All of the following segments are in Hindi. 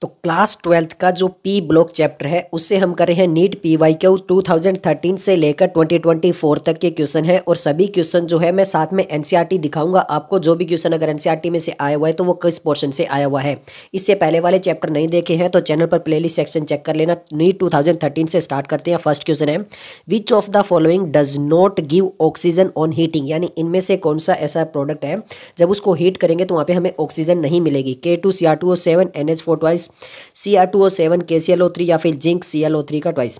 तो क्लास 12th का जो पी ब्लॉक चैप्टर है उससे हम कर रहे हैं नीट PYQ 2013 से लेकर 2024 तक के क्वेश्चन है। और सभी क्वेश्चन जो है मैं साथ में NCERT दिखाऊंगा आपको। जो भी क्वेश्चन अगर NCERT में से आया हुआ है तो वो किस पोर्शन से आया हुआ है। इससे पहले वाले चैप्टर नहीं देखे हैं तो चैनल पर प्लेलिस्ट सेक्शन चेक कर लेना। नीट 2013 से स्टार्ट करते हैं। फर्स्ट क्वेश्चन है, which of the following does not give oxygen on heating, यानी इनमें से कौन सा ऐसा प्रोडक्ट है जब उसको हीट करेंगे तो वहाँ पे हमें ऑक्सीजन नहीं मिलेगी। K2Cr2O7 NH4 twice, Cr2O7 KClO3 या फिर जिंक Cl2O3 का ट्वाइस।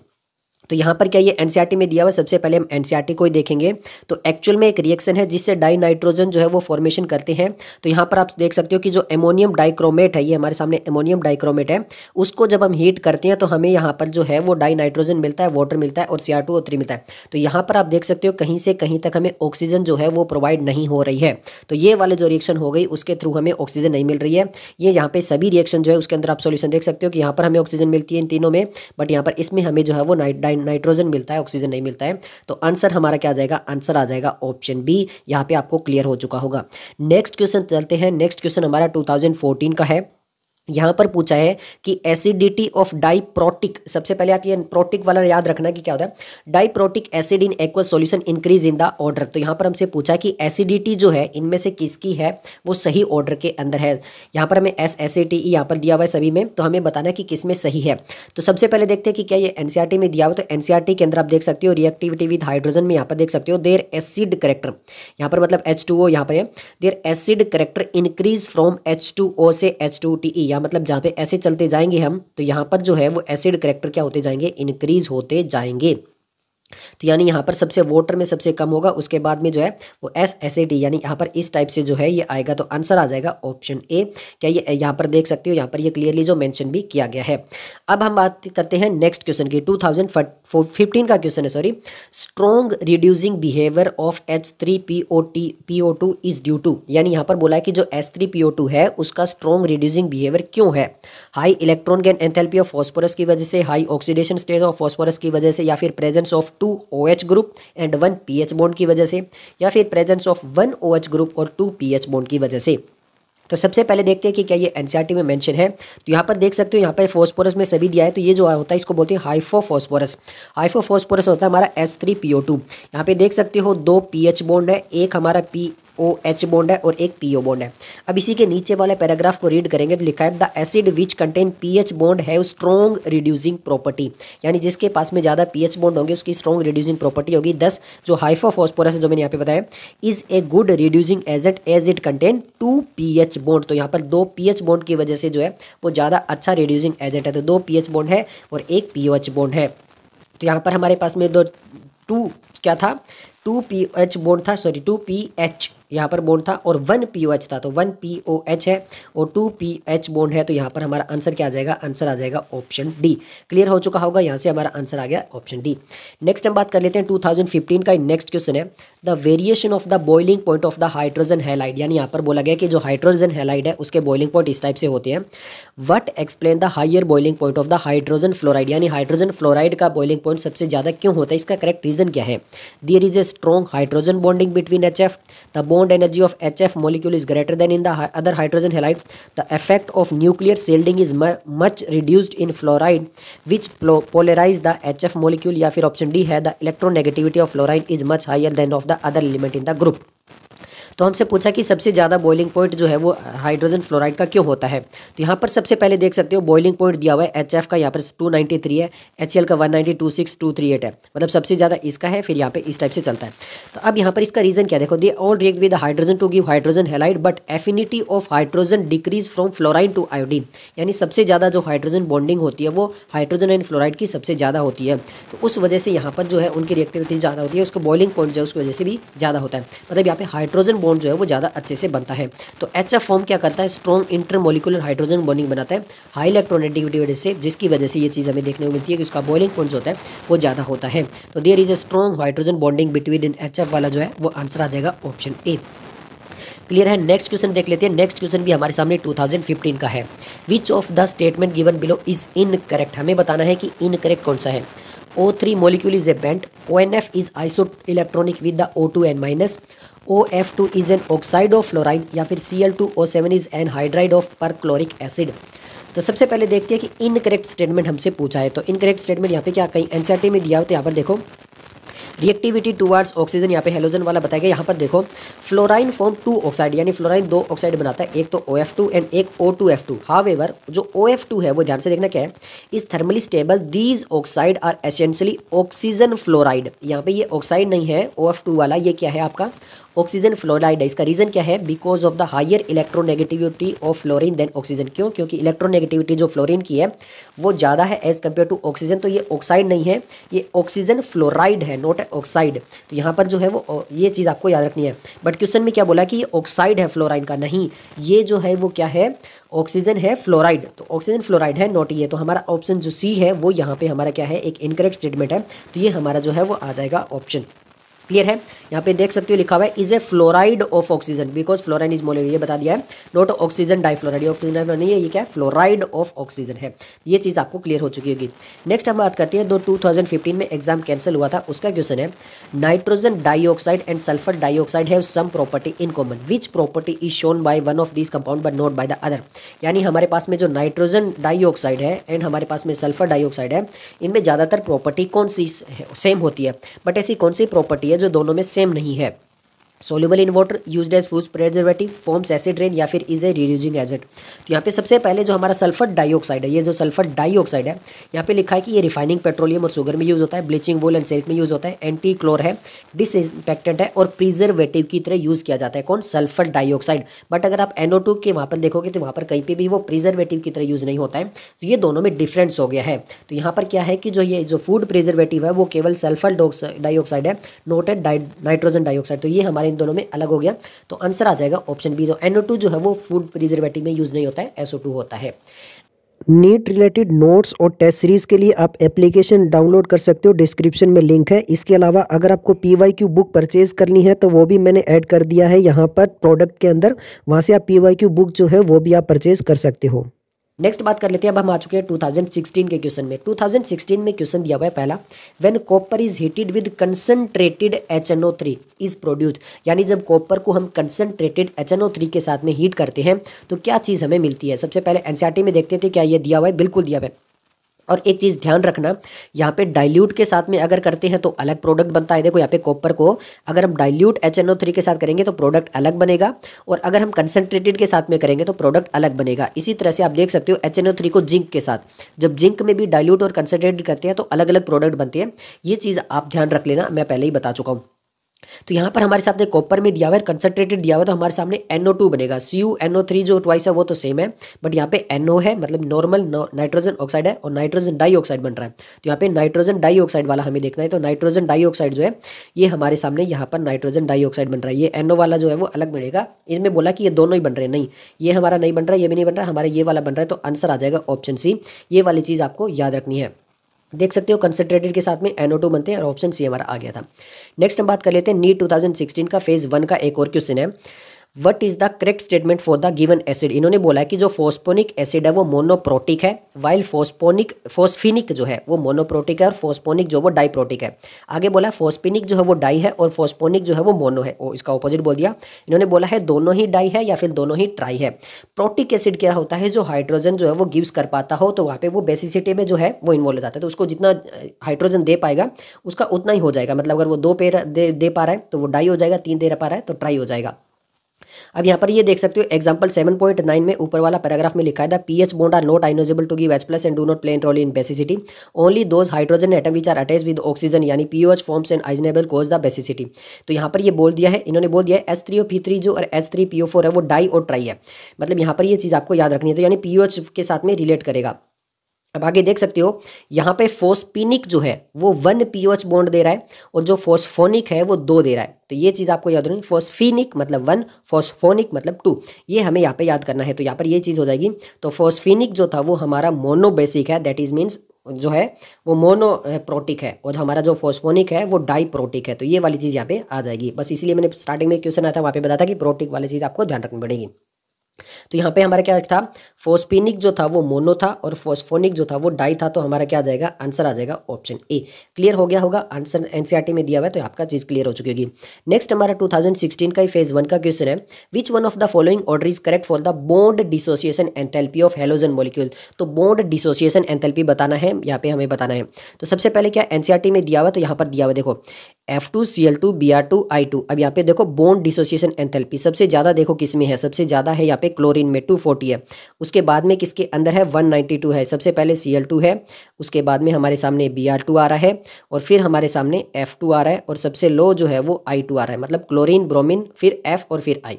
तो यहाँ पर क्या ये NCERT में दिया हुआ, सबसे पहले हम NCERT को ही देखेंगे। तो एक्चुअल में एक रिएक्शन है जिससे डाई नाइट्रोजन जो है वो फॉर्मेशन करते हैं। तो यहाँ पर आप देख सकते हो कि जो अमोनियम डाइक्रोमेट है, ये हमारे सामने अमोनियम डाइक्रोमेट है, उसको जब हम हीट करते हैं तो हमें यहाँ पर जो है वो डाई नाइट्रोजन मिलता है, वाटर मिलता है और Cr2O3 मिलता है। तो यहाँ पर आप देख सकते हो कहीं से कहीं तक हमें ऑक्सीजन जो है वो प्रोवाइड नहीं हो रही है। तो ये वाले जो रिएक्शन हो गई उसके थ्रू हमें ऑक्सीजन नहीं मिल रही है। ये यहाँ पे सभी रिएक्शन जो है उसके अंदर आप सोल्यूशन देख सकते हो कि यहाँ पर हमें ऑक्सीजन मिलती है इन तीनों में, बट यहाँ पर इसमें हमें जो है वो नाइट्रोजन मिलता है, ऑक्सीजन नहीं मिलता है। तो आंसर हमारा क्या आ जाएगा, आंसर आ जाएगा ऑप्शन बी। यहाँ पे आपको क्लियर हो चुका होगा। नेक्स्ट क्वेश्चन चलते हैं। नेक्स्ट क्वेश्चन हमारा 2014 का है। यहाँ पर पूछा है कि एसिडिटी ऑफ डाइप्रोटिक, सबसे पहले आप ये प्रोटिक वाला याद रखना कि क्या होता है, diprotic acid in aqueous solution increase in the order. तो यहाँ पर हमसे पूछा है कि एसिडिटी जो है इनमें से किसकी है वो सही ऑर्डर के अंदर है। यहाँ पर हमें SATE यहाँ पर दिया हुआ है सभी में, तो हमें बताना है कि किस में सही है। तो सबसे पहले देखते हैं कि क्या ये NCERT में दिया हुआ। तो NCERT के अंदर आप देख सकते हो रिएक्टिविटी विद हाइड्रोजन में यहाँ पर देख सकते हो देयर एसिड करेक्टर, यहाँ पर मतलब H2O यहाँ पर है, their acid character increase from H2O से H2TE। मतलब जहाँ पे ऐसे चलते जाएंगे हम तो यहाँ पर जो है वो एसिड करेक्टर क्या होते जाएंगे, इंक्रीज होते जाएंगे। तो यानी यहाँ पर सबसे वाटर में सबसे कम होगा, उसके बाद में जो है वो SAT, यानी यहाँ पर इस टाइप से जो है ये आएगा। तो आंसर आ जाएगा ऑप्शन ए। क्या ये यहाँ पर देख सकते हो, यहाँ पर ये क्लियरली जो मेंशन भी किया गया है। अब हम बात करते हैं नेक्स्ट क्वेश्चन की। 2015 का क्वेश्चन है, sorry. Strong reducing behaviour of H3PO2 is due to, यानी यहाँ पर बोला है कि जो H3PO2 है उसका स्ट्रॉन्ग रिड्यूसिंग बिहेवियर क्यों है। High electron gain enthalpy of phosphorus की वजह से, high oxidation state of phosphorus की वजह से, या फिर presence of 2 OH group and 1 pH bond की वजह से, या फिर प्रेजेंस ऑफ 1 OH ग्रुप और 2 pH बॉन्ड की वजह से। तो सबसे पहले देखते हैं कि क्या ये NCERT में मेंशन है। तो यहाँ पर देख सकते हो यहाँ पर फॉस्फोरस में सभी दिया है। तो ये जो होता है इसको बोलते हैं हाइफोफॉस्फोरस। हाइफोफॉस्फोरस होता है हमारा H3PO2। यहाँ पे देख सकते हो 2 pH बॉन्ड है, एक हमारा POH बॉन्ड है और एक PO बॉन्ड है। अब इसी के नीचे वाले पैराग्राफ को रीड करेंगे तो लिखा है the acid which contain pH bond have strong reducing property, यानी जिसके पास में ज़्यादा pH बॉन्ड होंगे उसकी स्ट्रॉन्ग रिड्यूसिंग प्रॉपर्टी होगी। 10 जो हाइफोफॉस्फोरस है जो मैंने यहाँ पे बताया is a good reducing agent as it contain 2 pH bond. तो यहाँ पर 2 pH बॉन्ड की वजह से जो है वो ज़्यादा अच्छा रिड्यूसिंग एजेंट है। तो 2 pH बॉन्ड है और एक POH बॉन्ड है। तो यहाँ पर हमारे पास में 2 क्या था, 2 pH बॉन्ड था, सॉरी 2 pH यहाँ पर बॉन्ड था और 1 POH था। तो 1 POH है और 2 pH बॉन्ड है। तो यहाँ पर हमारा आंसर क्या आ जाएगा, आंसर आ जाएगा ऑप्शन डी। क्लियर हो चुका होगा, यहाँ से हमारा आंसर आ गया ऑप्शन डी। नेक्स्ट हम बात कर लेते हैं 2015 का नेक्स्ट क्वेश्चन है the variation of the boiling point of the hydrogen halide, यानी यहाँ पर बोला गया कि जो हाइड्रोजन हैलाइड है उसके बॉइलिंग पॉइंट इस टाइप से होते हैं। What explain the higher boiling point of the hydrogen fluoride, यानी हाइड्रोजन फ्लोराइड का बॉइलिंग पॉइंट सबसे ज़्यादा क्यों होता है, इसका करेक्ट रीजन क्या है। There is a strong hydrogen bonding between HF, the bond energy of HF molecule is greater than in the other hydrogen halide, the effect of nuclear shielding is much reduced in fluoride which polarize the HF molecule, या फिर ऑप्शन डी है the electronegativity of fluoride is much higher than of the other element in the group। तो हमसे पूछा कि सबसे ज़्यादा बॉइलिंग पॉइंट जो है वो हाइड्रोजन फ्लोराइड का क्यों होता है। तो यहाँ पर सबसे पहले देख सकते हो बॉइलिंग पॉइंट दिया हुआ है HF का यहाँ पर 293 है, HCl का 1926238 है, मतलब सबसे ज़्यादा इसका है। फिर यहाँ पे इस टाइप से चलता है। तो अब यहाँ पर इसका रीज़न क्या, देखो they all react with hydrogen to give hydrogen halide but affinity of hydrogen decrease from fluoride to iodine, यानी सबसे ज़्यादा जो हाइड्रोजन बॉन्डिंग होती है वो हाइड्रोजन एंड फ्लोराइड की सबसे ज़्यादा होती है। तो उस वजह से यहाँ पर जो है उनकी रिएक्टिविटी ज़्यादा होती है, उसको बॉइलिंग पॉइंट जो है उसकी वजह से भी ज़्यादा होता है। मतलब यहाँ पे हाइड्रोजन बॉन्ड जो है वो ज़्यादा अच्छे से बनता है। तो HF फॉर्म क्या करता है, स्ट्रॉन्ग इंटरमोलिकुलर हाइड्रोजन बॉन्डिंग बनाता है हाई इलेक्ट्रोनेगेटिविटी वजह से, जिसकी वजह से ये चीज़ हमें देखने को मिलती है कि उसका बॉइलिंग पॉइंट जो होता है वो ज़्यादा होता है। तो there is a strong hydrogen bonding between HF वाला जो है वो आंसर आ जाएगा ऑप्शन ए। क्लियर है। नेक्स्ट क्वेश्चन देख लेते हैं। नेक्स्ट क्वेश्चन भी हमारे सामने 2015 का है। Which of the statement given below is incorrect, हमें बताना है कि इनकरेक्ट कौन सा है। O3 molecule is a bent, ONF is isoelectronic with the O2N minus, OF2 is an oxide of fluoride, या फिर Cl2O7 is an hydride of perchloric acid। तो सबसे पहले देखते हैं कि इनकरेक्ट स्टेटमेंट हमसे पूछा है। तो इनकरेक्ट स्टेटमेंट यहाँ पे क्या कहीं एनसीईआरटी में दिया हो, तो यहाँ पर देखो रिएक्टिविटी टुवर्ड्स ऑक्सीजन, यहाँ पे हेलोजन वाला बताया गया। यहाँ पर देखो फ्लोराइन फॉर्म 2 ऑक्साइड, यानी फ्लोराइन 2 ऑक्साइड बनाता है, एक तो OF2 एंड एक O2F2। हावेवर जो OF2 है वो ध्यान से देखना क्या है, इस thermally stable these oxide are essentially oxygen fluoride. यहाँ पे ये ऑक्साइड नहीं है OF2 वाला, ये क्या है आपका ऑक्सीजन फ्लोराइड है। इसका रीजन क्या है, because of the higher electronegativity of fluorine than oxygen. क्यों? क्योंकि इलेक्ट्रोनेगेटिविटी जो फ्लोरीन की है वो ज़्यादा है एज कम्पेयर टू ऑक्सीजन। तो ये ऑक्साइड नहीं है, ये ऑक्सीजन फ्लोराइड है, नॉट ऑक्साइड। तो यहाँ पर जो है वो ये चीज़ आपको याद रखनी है। बट क्वेश्चन में क्या बोला कि ये ऑक्साइड है फ्लोराइड का, नहीं, ये जो है वो क्या है, ऑक्सीजन है फ्लोराइड। तो ऑक्सीजन फ्लोराइड है, नॉट ये। तो हमारा ऑप्शन जो सी है वो यहाँ पे हमारा क्या है, एक इनकरेक्ट स्टेटमेंट है। तो ये हमारा जो है वो आ जाएगा ऑप्शन। क्लियर है? यहाँ पे देख सकते हो लिखा हुआ है is a fluoride of oxygen because fluorine is molar, ये बता दिया है। नॉट ऑक्सीजन डाइफ्लोराइड, ये ऑक्सीजन डाइफ्लोराइड नहीं है, ये क्या है, फ्लोराइड ऑफ ऑक्सीजन है। ये चीज़ आपको क्लियर हो चुकी होगी। नेक्स्ट हम बात करते हैं 2015 में एग्जाम कैंसिल हुआ था, उसका क्वेश्चन है nitrogen dioxide and sulphur dioxide have sum property in common, which property is shown by one of this compound but not by the other. यानी हमारे पास में जो नाइट्रोजन डाइऑक्साइड है एंड हमारे पास में सल्फर डाइऑक्साइड है, इनमें ज़्यादातर प्रॉपर्टी कौन सी सेम होती है, बट ऐसी कौन सी प्रॉपर्टी है जो दोनों में सेम नहीं है। Soluble in water, used as food preservative, forms acid rain या फिर इज ए रिड्यूसिंग एजेंट। तो यहाँ पे सबसे पहले जो हमारा सल्फर डाइऑक्साइड है, ये जो सल्फर डाइऑक्साइड है यहाँ पे लिखा है कि ये रिफाइनिंग पेट्रोलियम और शुगर में यूज़ होता है, ब्लीचिंग वूल एंड सिल्क में यूज़ होता है, एंटी क्लोर है, डिसइंफेक्टेंट है और प्रिजर्वेटिव की तरह यूज़ किया जाता है। कौन? Sulphur dioxide. बट अगर आप NO2 के वहाँ पर देखोगे तो वहाँ पर कहीं पर भी वो प्रिजर्वेटिव की तरह यूज़ नहीं होता है। तो ये दोनों में डिफरेंस हो गया है। तो यहाँ पर क्या है कि जो ये जो फूड प्रिजर्वेटिव है वो केवल सल्फर डाइऑक्साइड है, नॉट ए नाइट्रोजन डाइऑक्साइड। तो ये हमारे इन दोनों में अलग हो गया। तो आंसर आ जाएगा ऑप्शन बी। तो NO2 जो है वो फूड प्रिजर्वेटिव में यूज नहीं होता है, SO2 होता है। नीट रिलेटेड नोट्स और टेस्ट सीरीज के लिए आप एप्लीकेशन डाउनलोड कर सकते हो, डिस्क्रिप्शन में लिंक है। इसके अलावा अगर आपको PYQ बुक परचेज करनी है तो वो भी मैंने ऐड कर दिया है यहाँ पर प्रोडक्ट के अंदर, वहाँ से आप PYQ बुक जो है वो भी आप परचेज कर सकते हो। नेक्स्ट बात कर लेते हैं। अब हम आ चुके हैं 2016 के क्वेश्चन में। 2016 में क्वेश्चन दिया हुआ है पहला, when copper is heated with concentrated HNO3 is produced. यानी जब कॉपर को हम कंसंट्रेटेड HNO3 के साथ में हीट करते हैं तो क्या चीज़ हमें मिलती है। सबसे पहले NCERT में देखते थे क्या ये दिया हुआ है, बिल्कुल दिया हुआ है। और एक चीज़ ध्यान रखना, यहाँ पे डाइल्यूट के साथ में अगर करते हैं तो अलग प्रोडक्ट बनता है। देखो यहाँ पे कॉपर को अगर हम डाइल्यूट HNO3 के साथ करेंगे तो प्रोडक्ट अलग बनेगा, और अगर हम कंसंट्रेटेड के साथ में करेंगे तो प्रोडक्ट अलग बनेगा। इसी तरह से आप देख सकते हो HNO3 को जिंक के साथ, जब जिंक में भी डाइल्यूट और कंसंट्रेटेड करते हैं तो अलग अलग प्रोडक्ट बनते हैं। ये चीज़ आप ध्यान रख लेना, मैं पहले ही बता चुका हूँ। तो यहाँ पर हमारे सामने कॉपर में दिया हुआ है कंसंट्रेटेड दिया हुआ है, तो हमारे सामने NO2 बनेगा। CuNO3 जो ट्वाइस है वो तो सेम है, बट यहाँ पे NO है, मतलब नॉर्मल नाइट्रोजन ऑक्साइड है, और नाइट्रोजन डाइऑक्साइड बन रहा है। तो यहाँ पे नाइट्रोजन डाइऑक्साइड वाला हमें देखना है। तो नाइट्रोजन डाइऑक्साइड जो है ये हमारे सामने यहाँ पर नाइट्रोजन डाइऑक्साइड बन रहा है। ये NO वाला जो है वो अलग बनेगा। इनमें बोला कि ये दोनों ही बन रहे हैं, नहीं, ये हमारा नहीं बन रहा है, ये भी नहीं बन रहा है, हमारा ये वाला बन रहा है। तो आंसर आ जाएगा ऑप्शन सी। ये वाली चीज़ आपको याद रखनी है। देख सकते हो कंसंट्रेटेड के साथ में NO2 बनते हैं, और ऑप्शन सी हमारा आ गया था। नेक्स्ट हम बात कर लेते हैं नीट 2016 का फेज 1 का एक और क्वेश्चन है, what is the correct statement for the given acid. इन्होंने बोला है कि जो फोस्फोनिक एसिड है वो मोनोप्रोटिक है, वाइल फोस्फिनिक जो है वो मोनोप्रोटिक है, और फोस्फोनिक जो वो डाइप्रोटिक है। आगे बोला फोस्फिनिक जो है वो डाई है और फोस्फोनिक जो है वो मोनो है, वो इसका ऑपोजिट बोल दिया। इन्होंने बोला है दोनों ही डाई है या फिर दोनों ही ट्राई है। प्रोटिक एसिड क्या होता है, जो हाइड्रोजन जो है वो गिव्स कर पाता हो, तो वहाँ पे वो बेसिसिटी में जो है वो इन्वॉल्व हो जाता है। तो उसको जितना हाइड्रोजन दे पाएगा उसका उतना ही हो जाएगा। मतलब अगर वो 2 पेयर दे पा रहा है तो वो डाई हो जाएगा, 3 दे पा रहा है तो ट्राई हो जाएगा। अब यहाँ पर ये देख सकते हो एग्जांपल 7.9 में ऊपर वाला पैराग्राफ में लिखा है the PH bond are not ionisable to give H+ and do not play an role in basicity, only those hydrogen atom which are attached with oxygen यानी POH forms an ionisable cause the basicity. तो यहाँ पर ये बोल दिया है, इन्होंने बोल दिया है H3O जो और H3PO4 है वो डाई और ट्राई है। मतलब यहाँ पर ये चीज़ आपको याद रखनी है, तो यानी POH के साथ में रिलेट करेगा। अब आगे देख सकते हो यहाँ पे फोस्फिनिक जो है वो 1 POH बॉन्ड दे रहा है, और जो फोस्फोनिक है वो 2 दे रहा है। तो ये चीज़ आपको याद रखनी, फोस्फिनिक मतलब 1, फोस्फोनिक मतलब 2, ये हमें यहाँ पे याद करना है। तो यहाँ पर ये चीज़ हो जाएगी। तो फोस्फिनिक जो था वो हमारा मोनोबेसिक है, दैट इज मीन्स जो है वो मोनोप्रोटिक है, और हमारा जो फोस्फोनिक है वो डाइप्रोटिक है। तो ये वाली चीज़ यहाँ पे आ जाएगी। बस इसलिए मैंने स्टार्टिंग में क्वेश्चन आया था वहाँ पे बताया था कि प्रोटिक वाली चीज़ आपको ध्यान रखनी पड़ेगी। तो यहाँ पे हमारा क्या था, फोस्फेनिक जो था वो मोनो था और फोस्फोनिक जो था वो डाई था। तो हमारा क्या आ जाएगा, आंसर आ जाएगा ऑप्शन ए। क्लियर हो गया होगा, आंसर एनसीईआरटी में दिया हुआ है तो आपका चीज़ क्लियर हो चुकी होगी। नेक्स्ट हमारा 2016 का फेज 1 का क्वेश्चन है, विच one of the following order is correct for the bond dissociation enthalpy of halogen molecule. तो बॉन्ड डिसोसिएशन एंथैल्पी बताना है, यहाँ पे हमें बताना है। तो सबसे पहले क्या एनसीईआरटी में दिया हुआ, तो यहाँ पर दिया हुआ देखो F2Cl2 Br2 I2। अब यहाँ पे देखो बॉन्ड डिसोसिएशन एंथैल्पी सबसे ज़्यादा देखो किस में है, सबसे ज़्यादा है यहाँ पे क्लोरीन में 240 है। उसके बाद में किसके अंदर है 192 है। सबसे पहले Cl2 है, उसके बाद में हमारे सामने Br2 आ रहा है और फिर हमारे सामने F2 आ रहा है और सबसे लो जो है वो I2 आ रहा है। मतलब क्लोरीन, ब्रोमीन, फिर F और फिर I,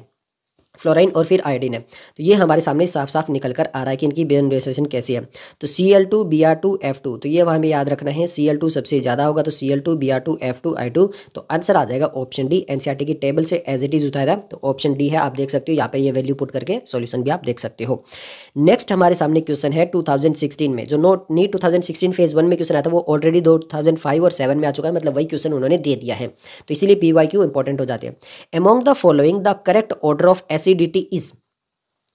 फ्लोराइन और फिर आयोडीन है। तो ये हमारे सामने साफ साफ निकल कर आ रहा है कि इनकी बॉन्ड डिसोसिएशन कैसी है। तो Cl2 Br2 F2, तो ये हमें याद रखना है, Cl2 सबसे ज़्यादा होगा तो Cl2 Br2 F2 I2। तो आंसर आ जाएगा ऑप्शन डी। एनसीईआरटी की टेबल से एज इट इज उठाया था तो ऑप्शन डी है, आप देख सकते हो यहाँ पे ये वैल्यू पुट करके सॉल्यूशन भी आप देख सकते हो। नेक्स्ट हमारे सामने क्वेश्चन है 2016 में, जो नीट 2016 फेज 1 में क्वेश्चन आया था वो ऑलरेडी 2005 और 7 में आ चुका है, मतलब वही क्वेश्चन उन्होंने दे दिया है। तो इसीलिए PYQ इंपॉर्टेंट हो जाते हैं। Among the following the correct order of acidity is,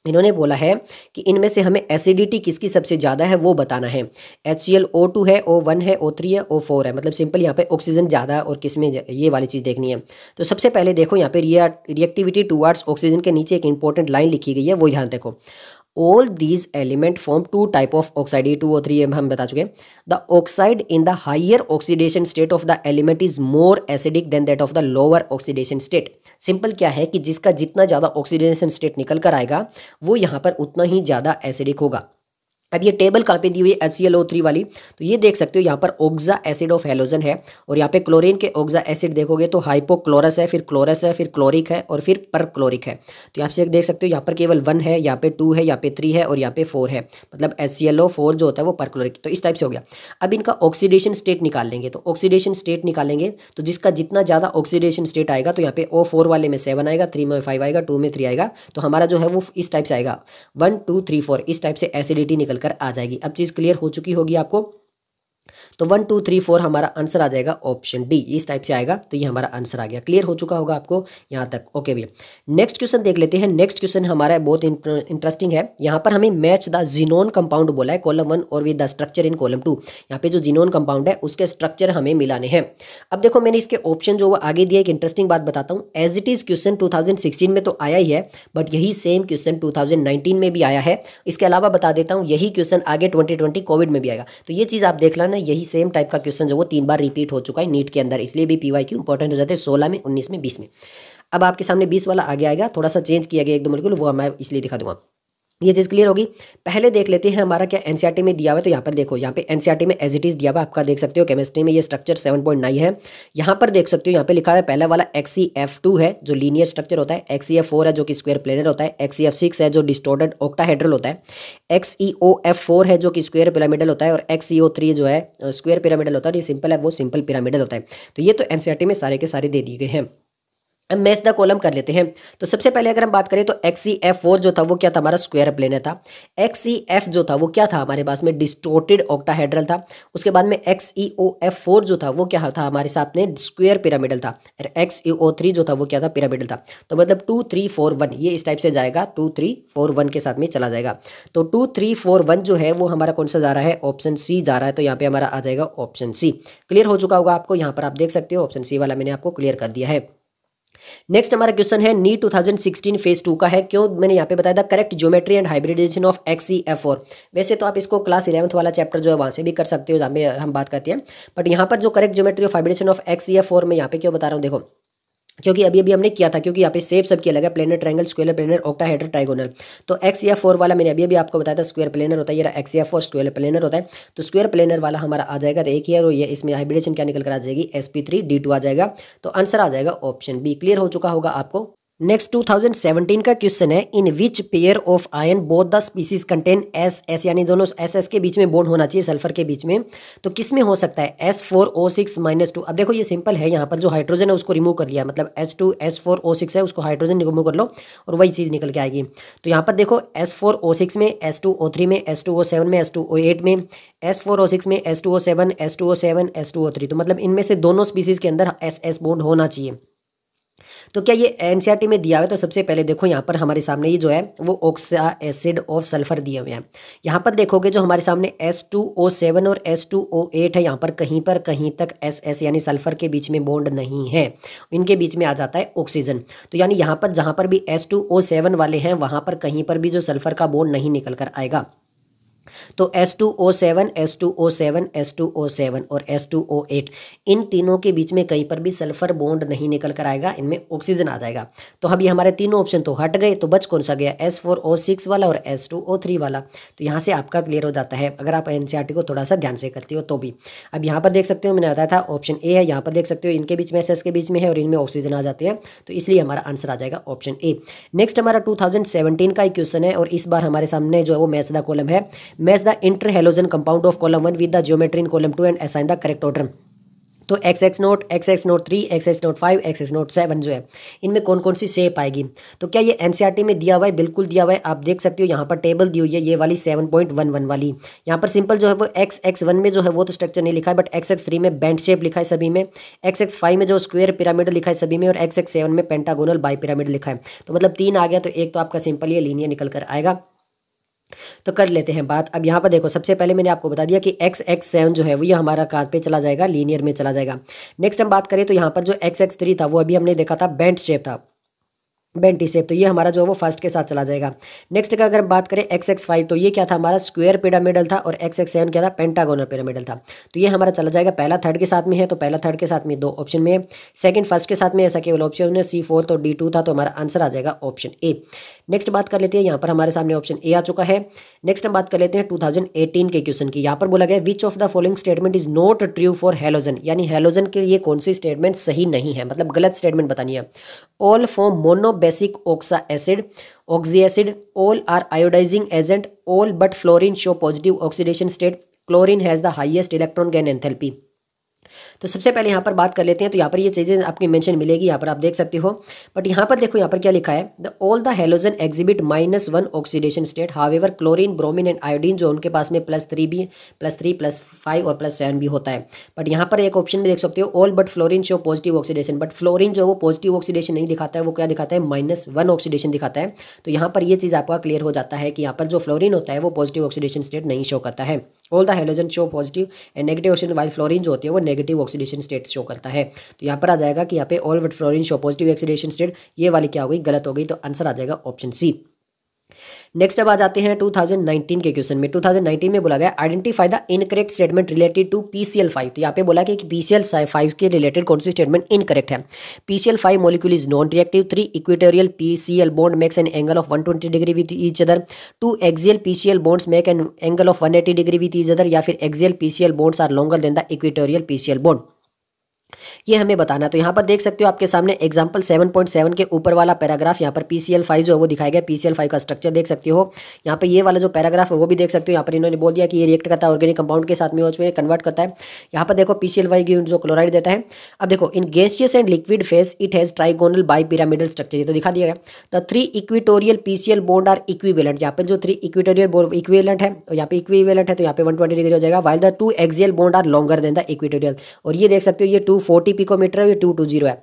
इन्होंने बोला है कि इनमें से हमें एसिडिटी किसकी सबसे ज़्यादा है वो बताना है। HCl O2 है, O1 है, O3 है, O4 है। मतलब सिंपल यहाँ पे ऑक्सीजन ज़्यादा है और किसमें, ये वाली चीज़ देखनी है। तो सबसे पहले देखो यहाँ पे रिएक्टिविटी टुवार्ड्स ऑक्सीजन के नीचे एक इंपॉर्टेंट लाइन लिखी गई है, वो ध्यान देखो। All these element form two type of oxide, E2 O3 हम बता चुके। The oxide in the higher oxidation state of the element is more acidic than that of the lower oxidation state. Simple क्या है कि जिसका जितना ज़्यादा ऑक्सीडेशन स्टेट निकल कर आएगा वो यहाँ पर उतना ही ज़्यादा एसिडिक होगा। अब ये टेबल कहाँ पे दी हुई है, HClO3 वाली, तो ये देख सकते हो यहाँ पर ऑक्सा एसिड ऑफ हैलोजन है और यहाँ पे क्लोरीन के ऑक्सा एसिड देखोगे तो हाइपोक्लोरस है, फिर क्लोरस है, फिर क्लोरिक है और फिर परक्लोरिक है। तो यहाँ से देख सकते हो यहाँ पर केवल 1 है, यहाँ पे 2 है, यहाँ पे 3 है और यहाँ पे 4 है। मतलब HClO4 जो होता है वो परक्लोरिक। तो इस टाइप से हो गया। अब इनका ऑक्सीडेशन स्टेट निकाल लेंगे, तो ऑक्सीडेशन स्टेट निकालेंगे तो जिसका जितना ज़्यादा ऑक्सीडेशन स्टेट आएगा तो यहाँ पे O4 वाले में 7 आएगा, 3 में 5 आएगा, 2 में 3 आएगा। तो हमारा जो है वो इस टाइप से आएगा 1 2 3 4, इस टाइप से एसिडिटी निकल कर आ जाएगी। अब चीज क्लियर हो चुकी होगी आपको। तो 1 2 3 4 हमारा आंसर आ जाएगा ऑप्शन डी, इस टाइप से आएगा। तो ये हमारा आंसर आ गया। क्लियर हो चुका होगा आपको यहाँ तक। ओके भैया, नेक्स्ट क्वेश्चन देख लेते हैं। नेक्स्ट क्वेश्चन हमारा बहुत इंटरेस्टिंग है। यहाँ पर हमें मैच द जीनोन कंपाउंड बोला है कॉलम 1 और with the structure in column 2। यहाँ पे जो जीनोन कंपाउंड है उसके स्ट्रक्चर हमें मिलाने हैं। अब देखो मैंने इसके ऑप्शन जो वो आगे दिया, एक इंटरेस्टिंग बात बताता हूँ। एज इट इज क्वेश्चन 2016 में तो आया ही है, बट यही सेम क्वेश्चन 2019 में भी आया है। इसके अलावा बता देता हूँ यही क्वेश्चन आगे 2020 कोविड में भी आएगा। तो ये चीज़ आप देख लेना, यही सेम टाइप का क्वेश्चन जो वो 3 बार रिपीट हो चुका है नीट के अंदर, इसलिए भी PYQ इंपॉर्टेंट हो जाते हैं 16 में, 19 में, 20 में। अब आपके सामने 20 वाला आगे आएगा, थोड़ा सा चेंज किया गया एक दो मॉलिक्यूल, वो मैं इसलिए दिखा दूंगा। ये चीज़ क्लियर होगी। पहले देख लेते हैं हमारा क्या एनसीईआरटी में दिया हुआ है। तो यहाँ पर देखो, यहाँ पे एनसीईआरटी में एज इट इज दिया हुआ आपका, देख सकते हो केमिस्ट्री में ये स्ट्रक्चर 7.9 है। यहाँ पर देख सकते हो यहाँ पे लिखा है पहला वाला XeF2 है जो लीनियर स्ट्रक्चर होता है, XeF4 है जो कि स्क्वायर प्लेनर होता है, XeF6 है जो डिस्टॉर्टेड ऑक्टाहेड्रल होता है, XeOF4 है जो कि स्क्वायर पिरामिडल होता है और XeO3 जो है स्क्वायर पिरामिडल होता है। ये सिंपल है, वो सिंपल पिरामिडल होता है। तो ये तो एनसीईआरटी में सारे के सारे दे दिए गए हैं। अब मैच द कॉलम कर लेते हैं। तो सबसे पहले अगर हम बात करें तो XeF4 जो था वो क्या था, हमारा स्क्वायर प्लेनर था। XeF जो था वो क्या था हमारे पास में, डिस्टोर्टेड ऑक्टाहेड्रल था। उसके बाद में XeOF4 जो था वो क्या था हमारे साथ में, स्क्वायर पिरामिडल था। और XeO3 जो था वो क्या था, पिरामिडल था। तो मतलब 2 3 4 1 ये इस टाइप से जाएगा, 2 3 4 1 के साथ में चला जाएगा। तो 2 3 4 1 जो है वो हमारा कौन सा जा रहा है, ऑप्शन सी जा रहा है। तो यहाँ पे हमारा आ जाएगा ऑप्शन सी। क्लियर हो चुका होगा आपको, यहाँ पर आप देख सकते हो ऑप्शन सी वाला मैंने आपको क्लियर कर दिया है। नेक्स्ट हमारा क्वेश्चन है नीट 2016 फेज 2 का है। क्यों मैंने यहाँ पे बताया था, correct geometry and hybridisation of XeF4। वैसे तो आप इसको क्लास 11th वाला चैप्टर जो है वहाँ से भी कर सकते हो जहाँ पे हम बात करते हैं, बट यहाँ पर जो correct geometry of hybridisation of XeF4 में यहाँ पे क्यों बता रहा हूँ देखो, क्योंकि अभी अभी हमने किया था, क्योंकि यहाँ पे शेप सबकी अलग है, planar, triangle, square planar, octahedral, trigonal. तो XeF4 वाला मैंने अभी अभी आपको बताया था स्क्वायर प्लेनर होता है, ये XeF4 स्क्वायर प्लेनर होता है। तो स्क्वायर प्लेनर वाला हमारा आ जाएगा, तो एक ही है और ये इसमें हाइब्रिडेशन क्या निकल कर आ जाएगी, sp3d2 आ जाएगा। तो आंसर आ जाएगा ऑप्शन बी। क्लियर हो चुका होगा आपको। नेक्स्ट 2017 का क्वेश्चन है, in which pair of ion both the species contain S यानी दोनों S के बीच में बॉन्ड होना चाहिए, सल्फर के बीच में। तो किस में हो सकता है, S4O6-2। अब देखो ये सिंपल है, यहाँ पर जो हाइड्रोजन है उसको रिमूव कर लिया, मतलब H2S4O6 है उसको हाइड्रोजन रिमूव कर लो और वही चीज़ निकल के आएगी। तो यहाँ पर देखो S4O6 में, S2O3 में, S2O7 में, S2O8 में, S4O6 में, S2O7, S2O7, S2O3। तो मतलब इनमें से दोनों स्पीसीज के अंदर S बॉन्ड होना चाहिए। तो क्या ये एनसीईआरटी में दिया हुआ है? तो सबसे पहले देखो यहाँ पर हमारे सामने ये जो है वो ऑक्सा एसिड ऑफ सल्फर दिए हुए हैं। यहाँ पर देखोगे जो हमारे सामने H2O7 और H2O8 है, यहाँ पर कहीं तक SS यानी सल्फर के बीच में बॉन्ड नहीं है, इनके बीच में आ जाता है ऑक्सीजन। तो यानी यहाँ पर जहाँ पर भी H2O7 वाले हैं वहाँ पर कहीं पर भी जो सल्फर का बॉन्ड नहीं निकल कर आएगा। तो H2O7, H2O7, H2O7 और H2O8 इन तीनों के बीच में कहीं पर भी सल्फर बॉन्ड नहीं निकल कर आएगा, इनमें ऑक्सीजन आ जाएगा। तो अभी हमारे तीनों ऑप्शन तो हट गए, तो बच कौन सा गया? H4O6 वाला और H2O3 वाला। तो यहाँ से आपका क्लियर हो जाता है अगर आप एनसीईआरटी को थोड़ा सा ध्यान से करती हो तो भी। अब यहाँ पर देख सकते हो मैंने बताया था ऑप्शन ए है, यहाँ पर देख सकते हो इनके बीच में SS के बीच में है और इनमें ऑक्सीजन आ जाते हैं, तो इसलिए हमारा आंसर आ जाएगा ऑप्शन ए। नेक्स्ट हमारा 2017 का क्वेश्चन है और इस बार हमारे सामने जो है वो मैच द कॉलम है। Match the inter halogen compound of column 1 with the geometry in column 2 and assign the correct order. तो XX0, XX03, XX05, XX07 जो है इनमें कौन कौन सी शेप आएगी? तो क्या ये एनसीईआरटी में दिया हुआ है? बिल्कुल दिया हुआ है। आप देख सकते हो यहाँ पर टेबल दी हुई है, ये वाली 7.11 वाली। यहाँ पर सिंपल जो है वो XX1 में जो है वो तो स्ट्रक्चर नहीं लिखा है, बट XX3 में बैंड शेप लिखा है सभी में, XX5 में जो स्क्वायर पिरामिड लिखा है सभी में, और XX7 में पेंटागोनल बाई पिरामिड लिखा है। तो मतलब 3 आ गया, तो एक तो आपका सिंपल ये लीनियर निकल कर आएगा। तो कर लेते हैं बात। अब यहाँ पर देखो सबसे पहले मैंने आपको बता दिया कि XX7 जो है वो ये हमारा कहाँ पे चला जाएगा? लीनियर में चला जाएगा। नेक्स्ट हम बात करें तो यहाँ पर जो XX3 था वो अभी हमने देखा था बेंट शेप था, बेंटी शेप, तो ये हमारा जो है वो फर्स्ट के साथ चला जाएगा। नेक्स्ट का अगर बात करें XX5 तो ये क्या था? हमारा स्क्वायर पिरामिडल था, और XX7 क्या था? पेंटागोनल पिरामिडल था। तो ये हमारा चला जाएगा, पहला थर्ड के साथ में है तो पहला थर्ड के साथ में 2 ऑप्शन में है, सेकंड फर्स्ट के साथ में ऐसा केवल ऑप्शन है C4 तो D2 था, तो हमारा आंसर आ जाएगा ऑप्शन ए। नेक्स्ट बात कर लेते हैं, यहाँ पर हमारे सामने ऑप्शन ए आ चुका है। नेक्स्ट हम बात कर लेते हैं 2018 के क्वेश्चन की। यहाँ पर बोला गया which of the following statement is not true for halogen, यानी हेलोजन के लिए कौन सी स्टेटमेंट सही नहीं है, मतलब गलत स्टेटमेंट बतानी है। All form monobasic oxa acid, oxyacid, all are iodizing agent, all but fluorine show positive oxidation state, chlorine has the highest electron gain enthalpy। तो सबसे पहले यहाँ पर बात कर लेते हैं, तो यहाँ पर ये चीज़ें आपकी मेंशन मिलेगी, यहाँ पर आप देख सकते हो। बट यहाँ पर देखो यहाँ पर क्या लिखा है? The all the halogen exhibit -1 oxidation state, however chlorine, bromine and iodine जो उनके पास में +3 भी, +3, +5 और +7 भी होता है। बट यहाँ पर एक ऑप्शन में देख सकते हो all but fluorine show positive oxidation, but fluorine जो है वो पॉजिटिव ऑक्सीडेशन नहीं दिखाता है, वो क्या दिखाता है? -1 ऑक्सीडेशन दिखाता है। तो यहाँ पर ये चीज़ आपका क्लियर हो जाता है कि यहाँ पर जो फ्लोरीन होता है वो पॉजिटिव ऑक्सीडेशन स्टेट नहीं शो करता है। All the halogen show positive and negative oxidation, while fluorine जो होती है वो नेगेटिव ऑक्सीडेशन स्टेट शो करता है। तो यहाँ पर आ जाएगा कि यहाँ पे all but fluorine show positive oxidation state, ये वाली क्या हो गई? गलत हो गई। तो आंसर आ जाएगा ऑप्शन सी। नेक्स्ट अब आ जाते हैं 2019 के क्वेश्चन में। 2019 में बोला गया identify the incorrect statement related to PCl5। तो यहाँ पे बोला कि PCl5 के रिलेटेड कौन सी स्टेटमेंट इनकरेक्ट है? PCl5 molecule is non reactive, 3 equatorial PCl bond makes an angle of 120 degree with each other, 2 axial PCl bonds make an angle of 180 degree with each other, या फिर axial PCl bonds are longer than the equatorial PCl bond. ये हमें बताना। तो यहाँ पर देख सकते हो आपके सामने एग्जाम्पल 7.7 के ऊपर वाला पैराग्राफ, यहाँ पर PCl5 जो है वो दिखाया गया। PCl5 का स्ट्रक्चर देख सकते हो। यहाँ पे ये वाला जो पैराग्राफ है वो भी देख सकते हो। यहाँ पर इन्होंने बोल दिया कि ये रिएक्ट करता है ऑर्गेनिक कंपाउंड के साथ में, उसमें कन्वर्ट करता है। यहाँ पर देखो PCl5 जो क्लोराइड देता है। अब देखो in gaseous and liquid phase it has trigonal bipyramidal structure, ये तो दिखा दिया गया। The 3 equatorial PCl bond are equivalent, यहाँ पर जो 3 इक्वेटोरियल इक्विवेलेंट है, यहाँ पे इक्विवेलेंट है तो यहाँ पे 120 डिग्री हो जाएगा। While the 2 axial bond are longer than the equatorial, और ये देख सकते हो ये 240 पिकोमीटर है, ये 220 है।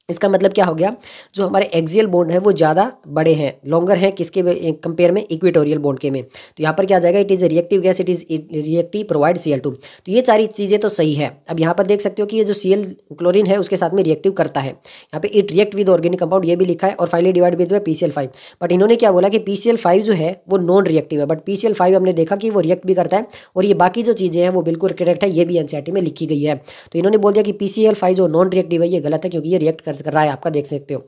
इसका मतलब क्या हो गया? जो हमारे एक्सियल बॉन्ड है वो ज़्यादा बड़े हैं, लॉन्गर हैं, किसके कंपेयर में? इक्वेटोरियल बॉन्ड के में। तो यहाँ पर क्या आ जाएगा? It is reactive gas, it is reactive provide Cl2। तो ये सारी चीज़ें तो सही है। अब यहाँ पर देख सकते हो कि ये जो Cl क्लोरीन है उसके साथ में रिएक्टिव करता है। यहाँ पे it react with organic compound ये भी लिखा है, और finally divide with PCl5। But इन्होंने क्या बोला कि PCl5 जो है वो नॉन रिएक्टिव है, बट PCl5 हमने देखा कि वो रिएक्ट भी करता है, और ये बाकी जो चीज़ें हैं वो बिल्कुल करेक्ट है, ये भी एनसीईआरटी में लिखी गई है। तो इन्होंने बोल दिया कि PCl5 जो नॉन रिएक्टिव है ये गलत है, क्योंकि ये रिएक्ट कर रहा है, आपका देख सकते हो।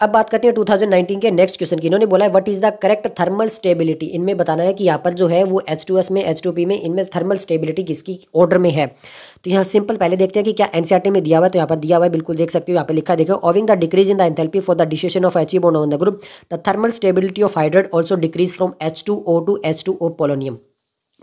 अब बात करते हैं 2019 के नेक्स्ट क्वेश्चन की। इन्होंने बोला है what is the correct thermal stability. इनमें बताना है कि यहाँ पर जो है वो H2S में, H2P में, इनमें थर्मल स्टेबिलिटी किसकी ऑर्डर में है। तो यहाँ सिंपल पहले देखते हैं कि क्या एनसीईआरटी में दिया हुआ है। तो यहाँ पर दिया हुआ है, बिल्कुल देख सकते हो, यहाँ पे लिखा है, देखो owing the decrease in the enthalpy for the decision of He bond on the group the thermal stability of hydride also decrease from H2O to H2O polonium.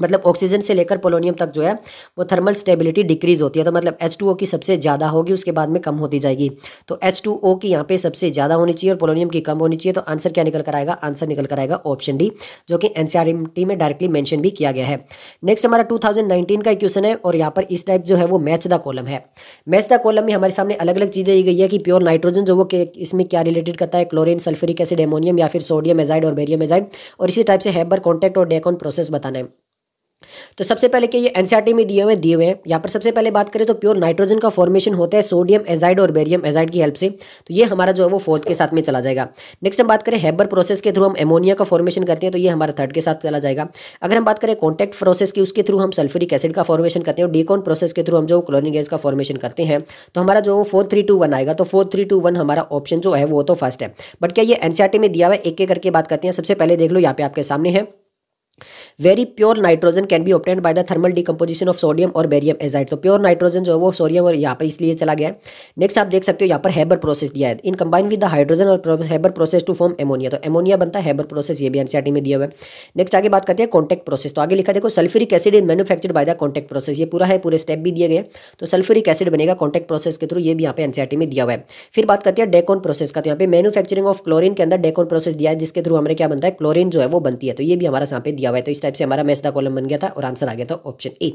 मतलब ऑक्सीजन से लेकर पोलोनियम तक जो है वो थर्मल स्टेबिलिटी डिक्रीज होती है। तो मतलब H2O की सबसे ज़्यादा होगी, उसके बाद में कम होती जाएगी। तो H2O की यहाँ पे सबसे ज़्यादा होनी चाहिए और पोलोनियम की कम होनी चाहिए। तो आंसर क्या निकल कर आएगा? आंसर निकल कर आएगा ऑप्शन डी, जो कि NCERT में डायरेक्टली मेंशन भी किया गया है। नेक्स्ट हमारा 2019 का क्वेश्चन है और यहाँ पर इस टाइप जो है वो मैच द कॉलम है। मैच द कॉलम में हमारे सामने अलग अलग चीज़ें दी गई है कि प्योर नाइट्रोजन जो वो इसमें क्या रिलेटेड करता है, क्लोरीन, सल्फ्यूरिक एसिड, एमोनियम या फिर सोडियम एजाइड और बेरियम एजाइड, और इसी टाइप से हेबर, कॉन्टैक्ट और डेकॉन प्रोसेस बताना है। तो सबसे पहले कि ये एनसीईआरटी में दिए हुए हैं। यहाँ पर सबसे पहले बात करें तो प्योर नाइट्रोजन का फॉर्मेशन होता है सोडियम एजाइड और बेरियम एजाइड की हेल्प से। तो ये हमारा जो है वो फोर्थ के साथ में चला जाएगा। नेक्स्ट हम बात करें हेबर प्रोसेस के थ्रू हम एमोनिया का फॉर्मेशन करते हैं, तो ये हमारा थर्ड के साथ चला जाएगा। अगर हम बात करें कॉन्टैक्ट प्रोसेस की, उसके थ्रू हम सल्फ्यूरिक एसिड का फॉर्मेशन करते हैं, और डीकॉन प्रोसेस के थ्रू हम जो क्लोरीन गैस का फॉर्मेशन करते हैं, तो हमारा जो 4321 आएगा। तो 4321 हमारा ऑप्शन जो है वो तो फर्स्ट है। बट क्या ये एनसीईआरटी में दिया हुआ है? एक एक करके बात करते हैं। सबसे पहले देख लो, यहाँ पे आपके सामने है very pure nitrogen can be obtained by the thermal decomposition of sodium और बेरियम एजाइड। तो प्योर नाइट्रोजन जो है वो सोडियम और यहाँ पर इसलिए चला गया है। नेक्स्ट आप देख सकते हो यहाँ पर हेबर प्रोसेस दिया है, in combine with the hydrogen और Haber process to form ammonia. तो एमोनिया बनता है हेबर प्रोसेस, ये भी एनसीईआरटी में दिया हुआ है। नेक्स्ट आगे बात करते हैं कॉन्टैक्ट प्रोसेस। तो आगे लिखा देखो sulphuric acid is manufactured by the contact process. ये पूरा है, पूरे स्टेप भी दिए गए। तो सल्फ्यूरिक एसिड बनेगा कॉन्टैक्ट प्रोसेस के थ्रू, ये भी यहाँ पे एनसीईआरटी में दिया हुआ है। फिर बात करते हैं डेकॉन प्रोसेस का। तो यहाँ पे मैन्युफैक्चरिंग ऑफ क्लोरीन के अंदर डेकॉन प्रोसेस दिया है, जिसके थ्रू हमारे क्या बनता है, क्लोरीन जो है वो बनती है। तो ये भी हमारा यहाँ पे दिया हुआ है। तो इस टाइप से हमारा मैच द कॉलम बन गया था और आंसर आ गया था ऑप्शन ए।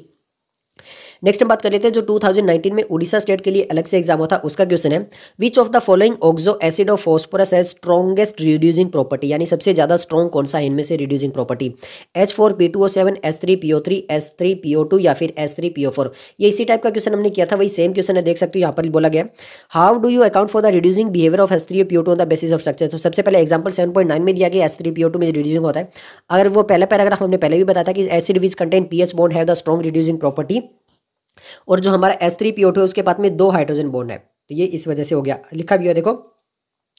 नेक्स्ट हम बात कर लेते हैं जो 2019 में उड़ीसा स्टेट के लिए अलग से एग्जाम होता है, उसका क्वेश्चन है which of the following oxo acid of phosphorus has strongest reducing property, यानी सबसे ज्यादा स्ट्रॉन्ग कौन सा है इनमें से reducing property, H4P2O7, H3PO3, H3PO2 या फिर H3PO4। ये इसी टाइप का क्वेश्चन हमने किया था, वही सेम क्वेश्चन है, देख सकते हो यहाँ पर बोला गया how do you account for the reducing behaviour of H3PO2 on the basis of structure. तो सबसे पहले एग्जाम्पल 7.9 में दिया गया H3PO2 में रिड्यूसिंग होता है। अगर वो पहला पैराग्राफ हमने पहले भी बताया था कि acid which contain pH bond have the strong reducing property, और जो हमारा H3PO2 है उसके बाद में 2 हाइड्रोजन बॉन्ड है, तो ये इस वजह से हो गया। लिखा भी है देखो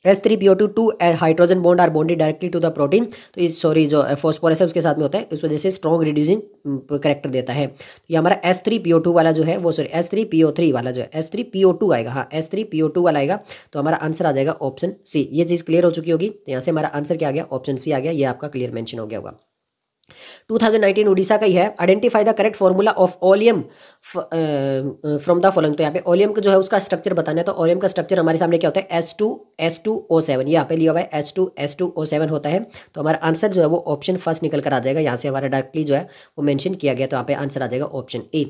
H3PO2 2 hydrogen bond are bonded directly to the protein. तो इस सॉरी जो फॉस्फोरस है उसके साथ में होता है, उस वजह से स्ट्रॉन्ग रिड्यूसिंग कैरेक्टर देता है। तो ये हमारा H3PO2 वाला जो है वो सॉरी H3PO3 वाला जो है H3PO2 आएगा, हाँ H3PO2 वाला आएगा। तो हमारा आंसर आ जाएगा ऑप्शन सी। ये चीज़ क्लियर हो चुकी होगी, तो यहाँ से हमारा आंसर क्या आ गया, ऑप्शन सी आ गया। ये आपका क्लियर मेंशन हो गया होगा। 2019 उड़ीसा का ही है। Identify the correct formula of oleum from the following. तो यहाँ पे ओलियम का जो है उसका स्ट्रक्चर बताना है। तो ओलियम का स्ट्रक्चर हमारे सामने क्या होता है, H2S2O7। यहाँ पे लिया हुआ है H2S2O7 होता है। तो हमारा आंसर जो है वो ऑप्शन फर्स्ट निकल कर आ जाएगा। यहाँ से हमारा डायरेक्टली जो है वो मेंशन किया गया, तो यहाँ पे आंसर आ जाएगा ऑप्शन ए।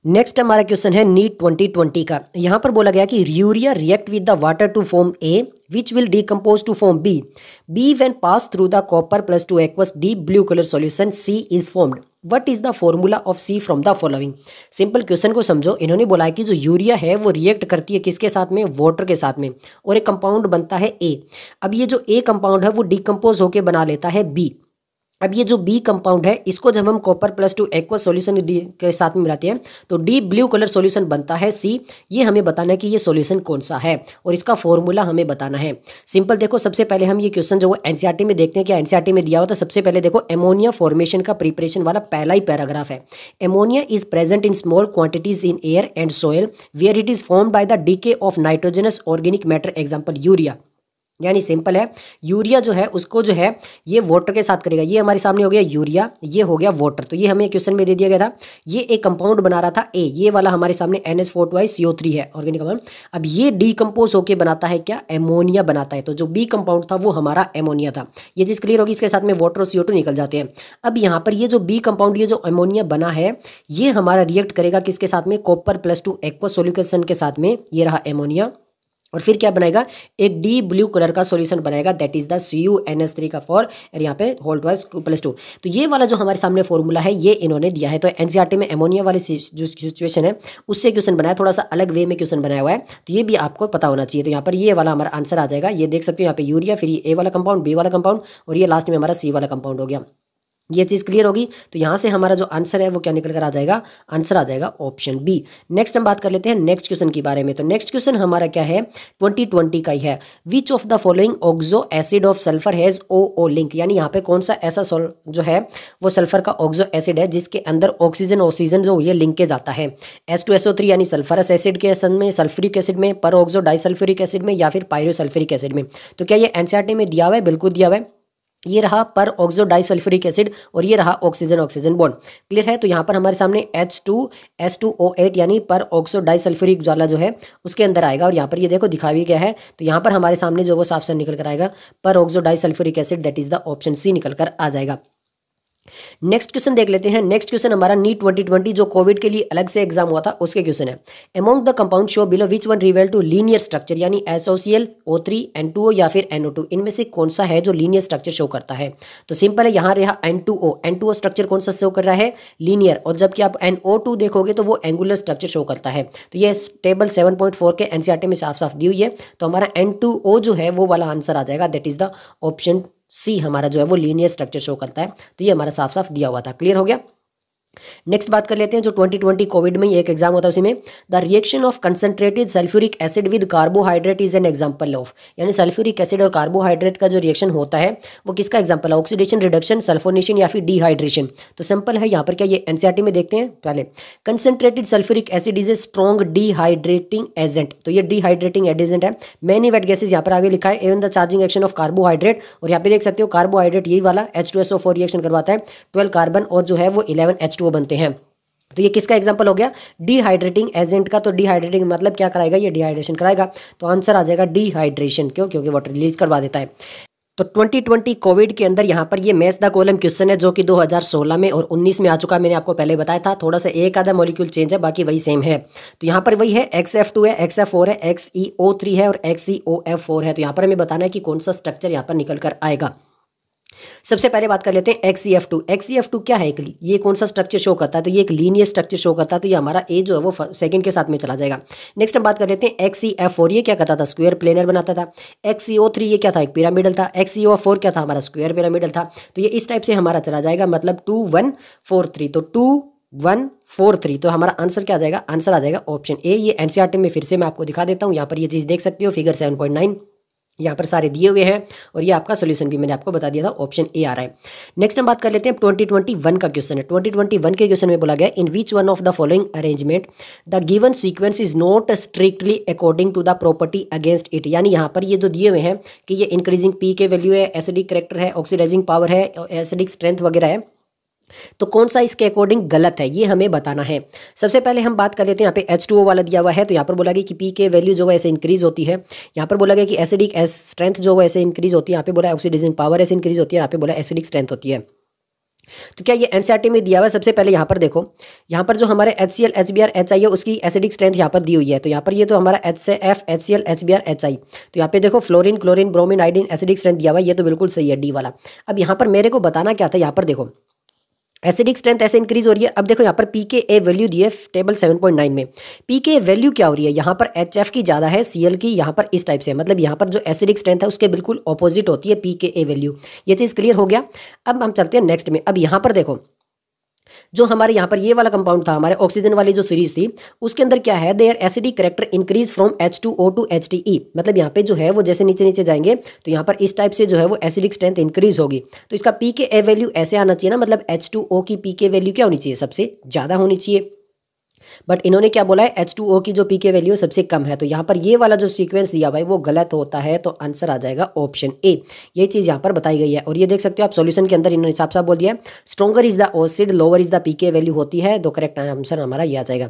नेक्स्ट हमारा क्वेश्चन है नीट 2020 का। यहाँ पर बोला गया कि urea react with the water to form A which will decompose to form B, B when pass through the copper plus two aqueous deep blue colour solution C is formed, what is the formula of C from the following. Simple question को समझो। इन्होंने बोला है कि जो यूरिया है वो रिएक्ट करती है किसके साथ में, वाटर के साथ में, और एक कंपाउंड बनता है ए। अब ये जो ए कंपाउंड है वो डिकम्पोज होकर बना लेता है बी। अब ये जो बी कंपाउंड है इसको जब हम copper plus two aqueous solution के साथ में मिलाते हैं तो डीप ब्लू कलर सॉल्यूशन बनता है सी। ये हमें बताना है कि ये सॉल्यूशन कौन सा है और इसका फॉर्मूला हमें बताना है। सिंपल देखो, सबसे पहले हम ये क्वेश्चन जो है एनसीईआरटी में देखते हैं कि एनसीईआरटी में दिया हुआ। तो सबसे पहले देखो एमोनिया फॉर्मेशन का प्रिपरेशन वाला पहला ही पैराग्राफ है। Ammonia is present in small quantities in air and soil where it is formed by the decay of nitrogenous organic matter, example urea. यानी सिंपल है, यूरिया जो है उसको जो है ये वाटर के साथ करेगा। ये हमारे सामने हो गया यूरिया, ये हो गया वाटर। तो ये हमें क्वेश्चन में दे दिया गया था। ये एक कंपाउंड बना रहा था ए, ये वाला हमारे सामने NH4CO3 है ऑर्गेनिक कंपाउंड। अब ये डीकम्पोज होके बनाता है क्या, एमोनिया बनाता है। तो जो बी कंपाउंड था वो हमारा एमोनिया था। ये चीज़ क्लियर होगी। इसके साथ में वाटर और CO2 निकल जाते हैं। अब यहाँ पर ये जो बी कंपाउंड, ये जो एमोनिया बना है, ये हमारा रिएक्ट करेगा किसके साथ में, copper plus two aqueous solution के साथ में। ये रहा एमोनिया, और फिर क्या बनाएगा, एक डी ब्लू कलर का सॉल्यूशन बनाएगा, दैट इज द CuNH3 का फॉर, और यहाँ पे होल्ड वाइज प्लस 2। तो ये वाला जो हमारे सामने फॉर्मूला है ये इन्होंने दिया है। तो एनसीईआरटी में एमोनिया वाली जो सिचुएशन है उससे क्वेश्चन बनाया, थोड़ा सा अलग वे में क्वेश्चन बनाया हुआ है, तो ये भी आपको पता होना चाहिए। तो यहाँ पर ये वाला हमारा आंसर आ जाएगा। ये देख सकते हो यहाँ पे यूरिया, फिर ये ए वाला कंपाउंड, बी वाला कंपाउंड, और ये लास्ट में हमारा सी वाला कंपाउंड हो गया। ये चीज़ क्लियर होगी। तो यहाँ से हमारा जो आंसर है वो क्या निकल कर आ जाएगा, आंसर आ जाएगा ऑप्शन बी। नेक्स्ट हम बात कर लेते हैं नेक्स्ट क्वेश्चन के बारे में। तो नेक्स्ट क्वेश्चन हमारा क्या है, 2020 का ही है। Which of the following oxo acid of sulphur has OO link, यानी यहाँ पे कौन सा ऐसा जो है वो सल्फर का ऑक्सो एसिड है जिसके अंदर ऑक्सीजन जो ये लिंकेज आता है। H2SO3 यानी सल्फरस एसिड के सन में, सल्फ्यूरिक एसिड में, पर ऑक्सो डाइसल्फ्यूरिक एसिड में, या फिर पायरोसल्फ्यूरिक एसिड में। तो क्या ये एनसीईआरटी में दिया हुआ है, बिल्कुल दिया हुआ है। ये रहा पर ऑक्सो डाइसल्फ्यूरिक एसिड और ये रहा ऑक्सीजन ऑक्सीजन बॉन्ड। क्लियर है। तो यहाँ पर हमारे सामने H2S2O8 यानी पर ऑक्सो डाइसल्फ्यूरिक वाला जो है उसके अंदर आएगा, और यहाँ पर ये देखो दिखा भी गया है। तो यहाँ पर हमारे सामने जो वो साफ साफ निकल कर आएगा पर oxo disulphuric acid, that is the option C निकल कर आ जाएगा। नेक्स्ट क्वेश्चन देख लेते हैं। नेक्स्ट क्वेश्चन हमारा नीट 2020 जो कोविड के लिए अलग से एग्जाम हुआ था उसके क्वेश्चन है। Among the compound show below which one reveal to linear structure, यानी SOCl O3 N2O या फिर NO2, इनमें से कौन सा है जो लीनियर स्ट्रक्चर शो करता है। तो सिंपल है, यहाँ रहा N2O स्ट्रक्चर कौन सा शो कर रहा है, लीनियर, और जबकि आप NO2 देखोगे तो वो एंगुलर स्ट्रक्चर शो करता है। तो ये टेबल 7.4 के NCERT में साफ साफ दी हुई है। तो हमारा N2O जो है वो वाला आंसर आ जाएगा, that is the option C हमारा जो है वो लीनियर स्ट्रक्चर शो करता है। तो ये हमारा साफ साफ दिया हुआ था। क्लियर हो गया। नेक्स्ट बात कर लेते हैं जो 2020 कोविड में एक एग्जाम होता है उसी में, the reaction of concentrated sulphuric acid with carbohydrate is an example of, यानी सल्फ्यूरिक एसिड और कार्बोहाइड्रेट का जो रिएक्शन होता है वो किसका एग्जांपल है, ऑक्सीडेशन, रिडक्शन, सल्फोनेशन या फिर डिहाइड्रेशन। तो सिंपल है, यहाँ पर क्या ये NCERT में देखते हैं पहले। Concentrated sulphuric acid is a strong dehydrating agent, तो ये डिहाइड्रेटिंग एजेंट है। मैनी वेट गैसेज यहाँ पर आगे लिखा है, even the charging action of carbohydrate, और यहाँ पे देख सकते हो कार्बोहाइड्रेट यही वाला H2SO4 रिएक्शन करवाता है, 12 कार्बन और जो है वो 11 H2O बनते हैं। तो ये किसका एग्जांपल हो गया, डिहाइड्रेटिंग एजेंट का। तो डिहाइड्रेटिंग मतलब क्या कराएगा, ये डिहाइड्रेशन कराएगा। तो आंसर आ जाएगा डिहाइड्रेशन। क्यों, क्योंकि वाटर रिलीज करवा देता है। तो 2020 कोविड के अंदर यहाँ पर ये मैच द कॉलम क्वेश्चन है जो कि 2016 में और 19 में आ चुका है। मैंने आपको पहले बताया था, थोड़ा सा एक आधा मॉलिक्यूल चेंज है, बाकी वही सेम है। तो यहाँ पर वही है, XF2 है, XF4 है, XeO3 है और XeOF4 है। तो यहाँ पर हमें बताना है कि कौन सा स्ट्रक्चर यहाँ पर निकल कर आएगा। सबसे पहले बात कर लेते हैं XeF2। XeF2 क्या है, ये कौन सा स्ट्रक्चर शो करता है, तो ये एक लीनियर स्ट्रक्चर शो करता है। तो ये हमारा ए जो है वो सेकंड के साथ में चला जाएगा। नेक्स्ट हम बात कर लेते हैं XeF4, ये क्या करता था, स्क्वायर प्लेनर बनाता था। XeO3 ये क्या था, एक पिरामिडल था। XeO4 क्या था, हमारा स्क्वायर पिरामिडल था। तो ये इस टाइप से हमारा चला जाएगा, मतलब 2 1 4 3। तो 2 1 4 3, तो हमारा आंसर क्या आ जाएगा, आंसर आ जाएगा ऑप्शन ए। ये NCERT में फिर से मैं आपको दिखा देता हूँ, यहाँ पर ये चीज़ देख सकते हो, फिगर 7.9 यहाँ पर सारे दिए हुए हैं, और ये आपका सोल्यूशन भी मैंने आपको बता दिया था, ऑप्शन ए आ रहा है। नेक्स्ट हम बात कर लेते हैं 2021 का क्वेश्चन है। 2021 के क्वेश्चन में बोला गया, in which one of the following arrangement the given sequence is not strictly according to the property against it, यानी यहाँ पर ये जो दिए हुए हैं कि ये इंक्रीजिंग पी के वैल्यू है, एसिडिक करेक्टर है, ऑक्सीडाइजिंग पावर है, एसिडिक स्ट्रेंथ वगैरह है, तो कौन सा इसके अकॉर्डिंग गलत है ये हमें बताना है। सबसे पहले हम बात कर लेते हैं, यहाँ पे H2O वाला दिया हुआ है। तो यहाँ पर बोला गया कि पी के वैल्यू जो है ऐसे इंक्रीज होती है। यहाँ पर बोला गया कि एसिडिक स्ट्रेंथ जो है ऐसे इंक्रीज होती है। यहाँ पे बोला ऑक्सीडाइजिंग पावर ऐसे इंक्रीज होती है। यहाँ पे बोला एसिडिक स्ट्रेंथ होती है। तो क्या ये NCERT में दिया हुआ है। सबसे पहले यहाँ पर देखो, यहाँ पर जो हमारे HCl HBr HI है उसकी एसिडिक स्ट्रेंथ यहाँ पर दी हुई है। तो यहाँ पर ये तो हमारा HCF HCl HBr HI, तो यहाँ पे देखो fluorine, chlorine, bromine, iodine acidic strength दिया हुआ है, ये तो बिल्कुल सही है डी वाला। अब यहाँ पर मेरे को बताना क्या था, यहाँ पर देखो एसिडिक स्ट्रेंथ ऐसे इंक्रीज हो रही है। अब देखो यहाँ पर pKa वैल्यू दी है टेबल 7.9 में। pKa वैल्यू क्या हो रही है, यहाँ पर HF की ज़्यादा है, Cl की यहाँ पर इस टाइप से है, मतलब यहाँ पर जो एसिडिक स्ट्रेंथ है उसके बिल्कुल ऑपोजिट होती है pKa वैल्यू। ये चीज़ क्लियर हो गया। अब हम चलते हैं नेक्स्ट में। अब यहाँ पर देखो जो हमारे यहाँ पर ये वाला कंपाउंड था, हमारे ऑक्सीजन वाली जो सीरीज थी, उसके अंदर क्या है, their acidic character increase from H2O to HTE, मतलब यहाँ पे जो है वो जैसे नीचे नीचे जाएंगे तो यहाँ पर इस टाइप से जो है वो एसिडिक स्ट्रेंथ इंक्रीज होगी। तो इसका pKa वैल्यू ऐसे आना चाहिए ना, मतलब H2O की pK वैल्यू क्या होनी चाहिए, सबसे ज़्यादा होनी चाहिए। बट इन्होंने क्या बोला है, H2O की जो pK वैल्यू सबसे कम है। तो यहाँ पर ये वाला जो सीक्वेंस दिया भाई वो गलत होता है। तो आंसर आ जाएगा ऑप्शन ए। ये चीज़ यहाँ पर बताई गई है। और ये देख सकते हो आप सॉल्यूशन के अंदर इन्होंने साफ साफ बोल दिया, stronger is the acid, lower is the pK value होती है। तो करेक्ट आंसर हमारा ये आ जाएगा।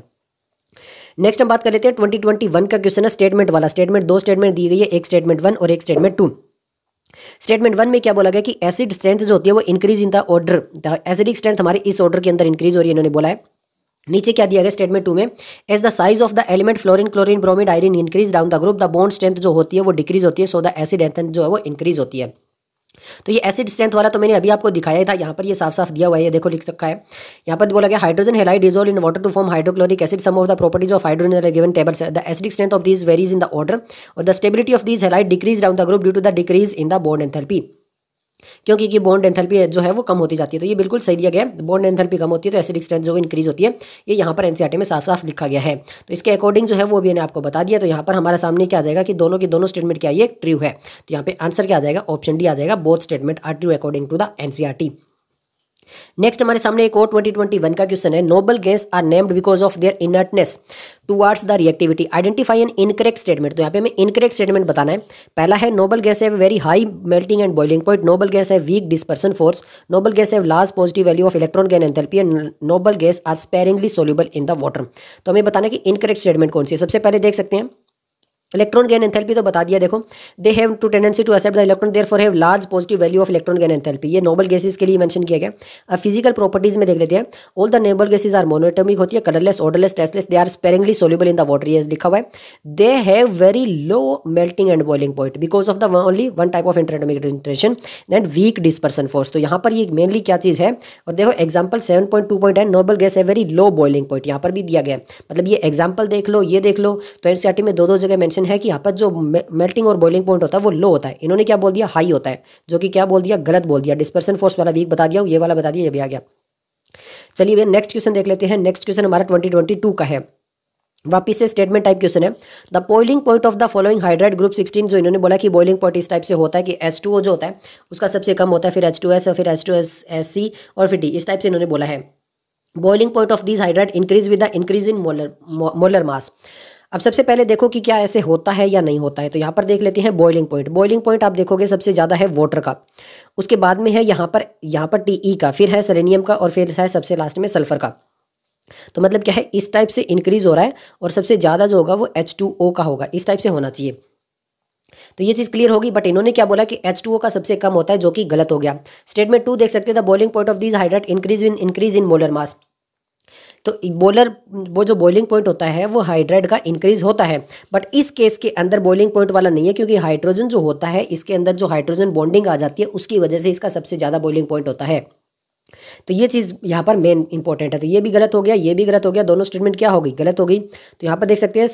नेक्स्ट हम बात कर लेते हैं 2021 का क्वेश्चन है स्टेटमेंट वाला। स्टेटमेंट, दो स्टेटमेंट दी गई है, एक स्टेटमेंट 1 और एक स्टेटमेंट 2। स्टेटमेंट 1 में क्या बोला गया कि एसिड स्ट्रेंथ जो होती है वो increase in the order, the acidic strength हमारी इस ऑर्डर के अंदर इंक्रीज हो रही है, इन्होंने बोला है। नीचे क्या दिया गया स्टेटमेंट 2 में, as the size of the element fluorine, chlorine, bromine, iron increase down the group the bond strength जो होती है वो डिक्रीज होती है, सो द एसिड एथन जो है वो इंक्रीज होती है। तो ये एसिड स्ट्रेंथ वाला तो मैंने अभी आपको दिखाया ही था, यहाँ पर ये साफ साफ दिया हुआ है, ये देखो लिख रखा है। यहाँ पर बोला गया hydrogen halide dissolve in water to form hydrochloric acid, some of the properties of hydrogen are given table, the acidic strength of these varies in the order और the stability of these halide decrease down the group due to the decrease in the bond enthalpy, क्योंकि बॉन्ड एंथैल्पी जो है वो कम होती जाती है। तो ये बिल्कुल सही दिया गया है, बॉन्ड एंथैल्पी कम होती है तो एसिडिक स्ट्रेंथ जो इंक्रीज होती है, ये यहाँ पर NCERT में साफ साफ लिखा गया है। तो इसके अकॉर्डिंग जो है वो भी मैंने आपको बता दिया। तो यहाँ पर हमारे सामने क्या आ जाएगा कि दोनों की दोनों स्टेटमेंट क्या है, ये ट्रू है। तो यहाँ पे आंसर क्या आ जाएगा, ऑप्शन डी आ जाएगा, both statement are true according to the NCERT। Next हमारे सामने एक और 2021 का क्वेश्चन है, noble gas are named because of their inertness towards the reactivity, identify an incorrect statement. तो यहाँ पे हमें इनकरेक्ट स्टेटमेंट बताना है। पहला है noble gas have very high melting and boiling point, noble gas have weak dispersion force, noble gas have large positive value of electron gain enthalpy and noble gas are sparingly soluble in the water. तो हमें बताना है कि इनकरेक्ट स्टेटमेंट कौन सी है। सबसे पहले देख सकते हैं इलेक्ट्रॉन गेन एंथैल्पी तो बता दिया, देखो they have to tendency to accept the electron therefore have large positive value of electron gain enthalpy, ये नोबल गैसेस के लिए मेंशन किया गया। अब फिजिकल प्रॉपर्टीज में देख लेते हैं, all the noble gases are monoatomic होती है, colourless, odourless, tasteless, they are sparingly soluble in the water, ये लिखा हुआ है। They have very low melting and boiling point because of the only one type of interatomic interaction and weak dispersion force. तो यहाँ पर ये मेनली क्या चीज़ है, और देखो एग्जाम्पल 7.2 नोबल गैस है वेरी लो बॉइलिंग पॉइंट, यहाँ पर भी दिया गया है। मतलब ये एग्जाम्पल देख लो, ये देख लो, तो एनसीईआरटी में दो जगह मेंशन है कि यहाँ पर जो मेल्टिंग और बॉइलिंग पॉइंट होता है वो लो होता है, इन्होंने क्या बोल दिया, हाई होता है, जो कि क्या बोल दिया, गलत बोल दिया। डिस्पर्सन फोर्स वाला वीक बता दिया, ये वाला बता दिया, ये भी आ गया। चलिए भैया नेक्स्ट क्वेश्चन देख लेते हैं। नेक्स्ट क्वेश्चन हमारा 2022 का है, वापिस से स्टेटमेंट टाइप क्वेश्चन है। The boiling point of the following hydride group 16, जो इन्होंने बोला कि बॉइलिंग पॉइंट इस टाइप से होता है कि H2O जो होता है उसका सबसे कम होता है, फिर H2S और फिर H2SC और फिर D, इस टाइप से इन्होंने बोला है। Boiling point of these hydride increase with the increase in molar mass. अब सबसे पहले देखो कि क्या ऐसे होता है या नहीं होता है। तो यहाँ पर देख लेते हैं बॉइलिंग पॉइंट। बॉइलिंग पॉइंट आप देखोगे सबसे ज़्यादा है वाटर का, उसके बाद में है यहाँ पर Te का, फिर है सेलेनियम का और फिर है सबसे लास्ट में सल्फर का। तो मतलब क्या है, इस टाइप से इंक्रीज हो रहा है और सबसे ज़्यादा जो होगा वो H2O का होगा, इस टाइप से होना चाहिए। तो ये चीज़ क्लियर होगी, बट इन्होंने क्या बोला कि H2O का सबसे कम होता है, जो कि गलत हो गया। स्टेटमेंट 2 देख सकते हैं, the boiling point of these hydride increase in molar mass. तो वो जो बॉइलिंग पॉइंट होता है वो हाइड्राइड का इंक्रीज होता है, बट इस केस के अंदर बॉइलिंग पॉइंट वाला नहीं है, क्योंकि हाइड्रोजन जो होता है इसके अंदर जो हाइड्रोजन बॉन्डिंग आ जाती है उसकी वजह से इसका सबसे ज़्यादा बॉइलिंग पॉइंट होता है। तो ये चीज़ यहाँ पर मेन इंपॉर्टेंट है। तो ये भी गलत हो गया, ये भी गलत हो गया, दोनों स्टेटमेंट क्या हो गई, गलत हो गई। तो यहाँ पर देख सकते हैं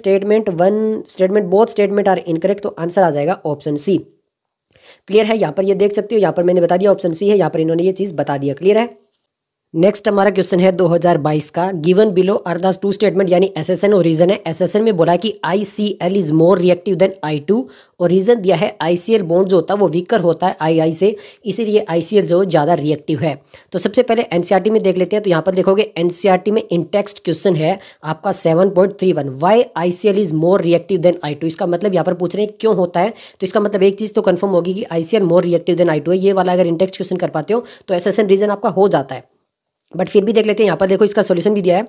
बोथ स्टेटमेंट आर इनकरेक्ट, तो आंसर आ जाएगा ऑप्शन सी। क्लियर है, यहाँ पर ये देख सकते हो, यहाँ पर मैंने बता दिया ऑप्शन सी है, यहाँ पर इन्होंने ये चीज़ बता दिया। क्लियर है। नेक्स्ट हमारा क्वेश्चन है 2022 का, given below are the two statement, यानी एसएसएन और रीजन है। एसएसएन में बोला कि ICL is more reactive than I2, और रीजन दिया है ICL बॉन्ड जो होता है वो वीकर होता है II से, इसीलिए ICL जो ज़्यादा रिएक्टिव है। तो सबसे पहले एनसीईआरटी में देख लेते हैं। तो यहाँ पर देखोगे एनसीईआरटी में इन टेक्स्ट क्वेश्चन है आपका 7.31, why ICL is more reactive than I2। इसका मतलब यहाँ पर पूछ रहे हैं क्यों होता है, तो इसका मतलब एक चीज़ तो कंफर्म होगी कि ICL मोर रिएक्टिव देन I2 है। ये वाला अगर इन टेक्स्ट क्वेश्चन कर पाते हो तो एसएसएन रीजन आपका हो जाता है। बट फिर भी देख लेते हैं, यहाँ पर देखो इसका सॉल्यूशन भी दिया है।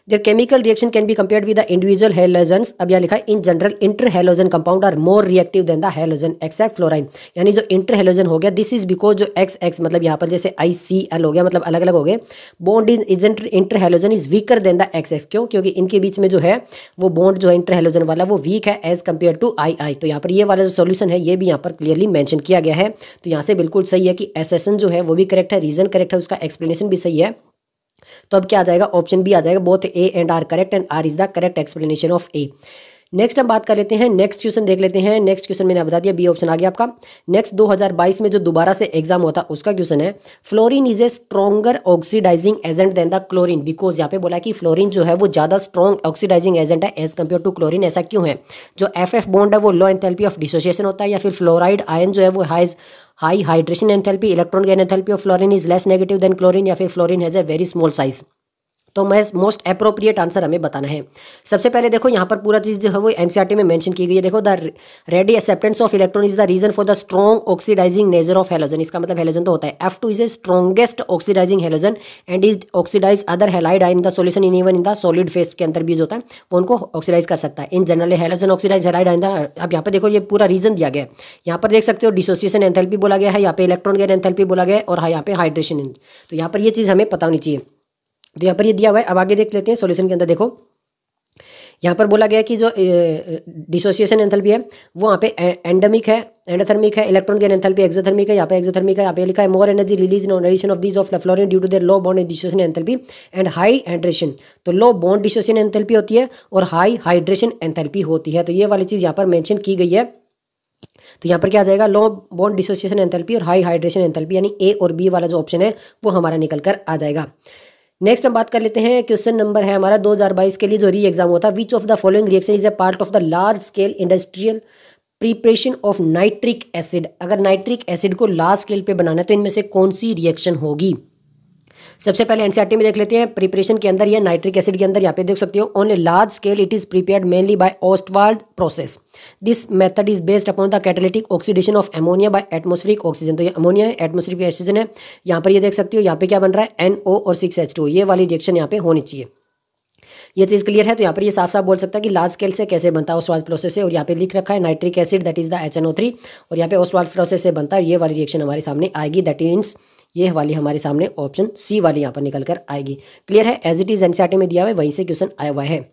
Their chemical reaction can be compared with the individual halogens. अब यहाँ लिखा है in general inter halogen compound are more reactive than the halogen except fluorine, यानी जो इंटर हैलोजन हो गया दिस इज बिकॉज जो XX मतलब यहाँ पर जैसे ICL हो गया, मतलब अलग अलग हो गए, bond is inter halogen is weaker then the XX। क्यों, क्योंकि इनके बीच में जो है वो बॉन्ड जो है इंटर हैलोजन वाला वो वीक है एज कम्पेयर टू II। तो यहाँ पर ये वाला जो सोल्यूशन है ये भी यहाँ पर क्लियरली मेंशन किया गया है। तो यहाँ से बिल्कुल सही है कि एसएसएन जो है वो भी करेक्ट है, रीजन करेक्ट है, उसका एक्सप्लेनेशन भी सही है। तो अब क्या आ जाएगा, ऑप्शन बी आ जाएगा, both A and R correct and R is the correct explanation of A। Next हम बात कर लेते हैं, नेक्स्ट क्वेश्चन देख लेते हैं। नेक्स्ट क्वेश्चन मैंने बता दिया, बी ऑप्शन आ गया आपका। नेक्स्ट 2022 में जो दोबारा से एग्जाम होता उसका क्वेश्चन है, fluorine is a stronger oxidising agent than the chlorine, because यहाँ पे बोला कि फ्लोरीन जो है वो ज़्यादा स्ट्रॉन्ग ऑक्सीडाइजिंग एजेंट है एज कम्पेयर टू क्लोरीन। ऐसा क्यों है, जो FF बॉन्ड है वो लो एंथैल्पी ऑफ डिसोसिएशन होता है, या फिर फ्लोराइड आयन जो है वो high hydration enthalpy, electron gain enthalpy of fluorine is less negative than chlorine, या फिर fluorine has a very small size. तो मैं मोस्ट अप्रोप्रिएट आंसर हमें बताना है। सबसे पहले देखो यहाँ पर पूरा चीज़ जो है वो एनसीईआरटी में मेंशन की गई है। देखो the ready acceptance of electron is the reason for the strong oxidising nature of halogen. इसका मतलब हैलोजन तो होता है F2 is a strongest oxidising halogen and is oxidise other halide ion in the solution in even in the solid phase के अंदर भी जो होता है वो उनको ऑक्सीडाइज कर सकता है। In general halogen oxidise halide ion. अब यहाँ पर देखो ये पूरा रीजन दिया गया है, यहाँ पर देख सकते हो डिसोसिएशन एंथैल्पी बोला गया है, यहाँ पे इलेक्ट्रॉन गेन एंथैल्पी बोला गया है, और यहाँ पे हाइड्रेशन। तो यहाँ पर ये चीज़ हमें पता होनी चाहिए। तो यहाँ पर ये दिया हुआ है। अब आगे देख लेते हैं सॉल्यूशन के अंदर। देखो यहाँ पर बोला गया कि जो डिसोसिएशन एंथैल्पी है वो यहाँ पे एंडोथर्मिक है, इलेक्ट्रॉन गेन एंथैल्पी एक्सोथर्मिक है, यहाँ पे एक्सोथर्मिक है, यहाँ पे लिखा है more energy release in addition of these of the fluorine due to their low bond dissociation enthalpy and high hydration. तो लो बॉन्ड डिसोसिएशन एंथैल्पी होती है और हाई हाइड्रेशन एंथैल्पी होती है। तो ये वाली चीज़ यहाँ पर मेंशन की गई है। तो यहाँ पर क्या आ जाएगा, लो बॉन्ड डिसोसिएशन एंथैल्पी और हाई हाइड्रेशन एंथैल्पी, यानी A और B वाला जो ऑप्शन है वो हमारा निकल कर आ जाएगा। नेक्स्ट हम बात कर लेते हैं, क्वेश्चन नंबर है हमारा 2022 के लिए जो री एग्जाम होता है, which of the following reaction is a part of the large scale industrial preparation of nitric acid. अगर नाइट्रिक एसिड को लार्ज स्केल पे बनाना है तो इनमें से कौन सी रिएक्शन होगी। सबसे पहले एनसीईआरटी में देख लेते हैं प्रिपरेशन के अंदर या नाइट्रिक एसिड के अंदर यहाँ पे देख सकते हो on a large scale it is prepared mainly by Ostwald process. This method is based upon the catalytic oxidation of ammonia bye atmospheric oxygen. तो ये अमोनिया है, एटमॉस्फेरिक ऑक्सीजन है। यहाँ पर ये देख सकते हो यहाँ पे क्या बन रहा है NO और 6H2, ये वाली रिएक्शन यहाँ पे होनी चाहिए। ये चीज़ क्लियर है। तो यहाँ पर ये साफ साफ बोल सकता है कि लार्ज स्केल से कैसे बनता है ओस्वाल्ड प्रोसेस से, और यहाँ पे लिख रखा है nitric acid that is the HNO3, और यहाँ पे ओस्वाल्ड प्रोसेस से बनता है। ये वाली रिएक्शन हमारे सामने आएगी, दैट मीन्स ये वाली हमारे सामने ऑप्शन सी वाली यहाँ पर निकल कर आएगी। क्लियर है, एज इट इज एनसीईआरटी में दिया हुआ है, वहीं से क्वेश्चन आया हुआ है।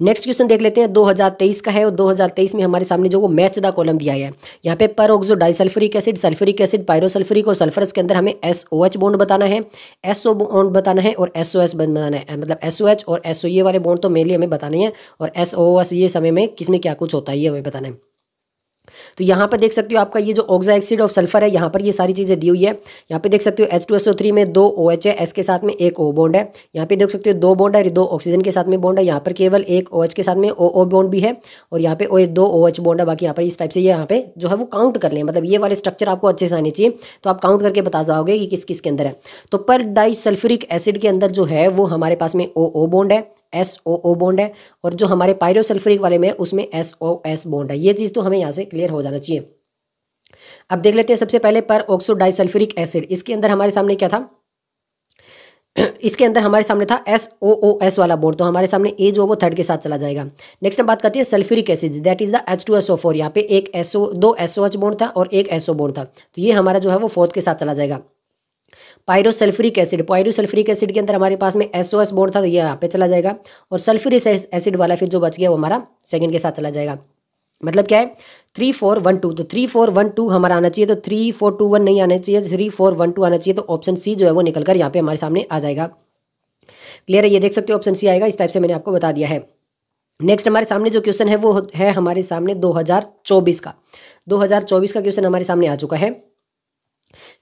नेक्स्ट क्वेश्चन देख लेते हैं 2023 का है, और 2023 में हमारे सामने जो वो मैच द कॉलम दिया है, यहाँ पे पर oxo disulphuric acid, sulphuric acid, pyrosulphuric और सल्फरस के अंदर हमें SOH बॉन्ड बताना है, SO बॉन्ड बताना है और SOS बॉन्ड बताना है। मतलब SOH और SO ये वाले बॉन्ड तो मेनली हमें बताने हैं, और SOS ये समय में किसमें क्या कुछ होता है ये हमें बताना है। तो यहाँ पर देख सकते हो आपका ये जो ऑक्साइड ऑफ सल्फर है, यहाँ पर ये सारी चीज़ें दी हुई है। यहाँ पे देख सकते हो H2SO3 में 2 OH है, S के साथ में एक O बॉन्ड है। यहाँ पे देख सकते हो 2 बॉन्ड है, 2 ऑक्सीजन के साथ में बॉन्ड है। यहाँ पर केवल एक OH के साथ में O बॉन्ड भी है, और यहाँ पे 2 OH बॉन्ड है। बाकी यहाँ पर इस टाइप से ये यहाँ पे जो है वो काउंट कर लें, मतलब ये वाले स्ट्रक्चर आपको अच्छे से आने चाहिए, तो आप काउंट करके बता जाओगे कि किस किस के अंदर है। तो पर डाइसल्फ्यूरिक एसिड के अंदर जो है वो हमारे पास में O बॉन्ड है, SOO बॉन्ड है, और जो हमारे पायरोसल्फ्यूरिक वाले में उसमें SOS बॉन्ड है। ये चीज़ तो हमें यहाँ से क्लियर हो जाना चाहिए। अब देख लेते हैं सबसे पहले पर ऑक्सो डाइसल्फ्यूरिक एसिड, इसके अंदर हमारे सामने क्या था इसके अंदर हमारे सामने था SOOS वाला बॉन्ड, तो हमारे सामने ए जो वो थर्ड के साथ चला जाएगा। नेक्स्ट हम बात करते हैं sulphuric acid, that is the H2SO4। यहाँ पे एक दो SOH बॉन्ड था और एक SO बॉन्ड था, तो ये हमारा जो है वो फोर्थ के साथ चला जाएगा। पायरोसल्फ्यूरिक एसिड के अंदर हमारे पास में SOS बॉन्ड था, तो ये यहाँ पे चला जाएगा, और सल्फ्यूरिक एसिड वाला फिर जो बच गया वो हमारा सेकंड के साथ चला जाएगा। मतलब क्या है 3 4 1 2, तो 3 4 1 2 हमारा आना चाहिए, तो 3 4 2 1 नहीं आना चाहिए, 3 4 1 2 आना चाहिए। तो ऑप्शन सी जो है वो निकल कर यहाँ पे हमारे सामने आ जाएगा। क्लियर है, ये देख सकते हो ऑप्शन सी आएगा, इस टाइप से मैंने आपको बता दिया है। नेक्स्ट हमारे सामने जो क्वेश्चन है वो है हमारे सामने 2024 का। 2024 का क्वेश्चन हमारे सामने आ चुका है।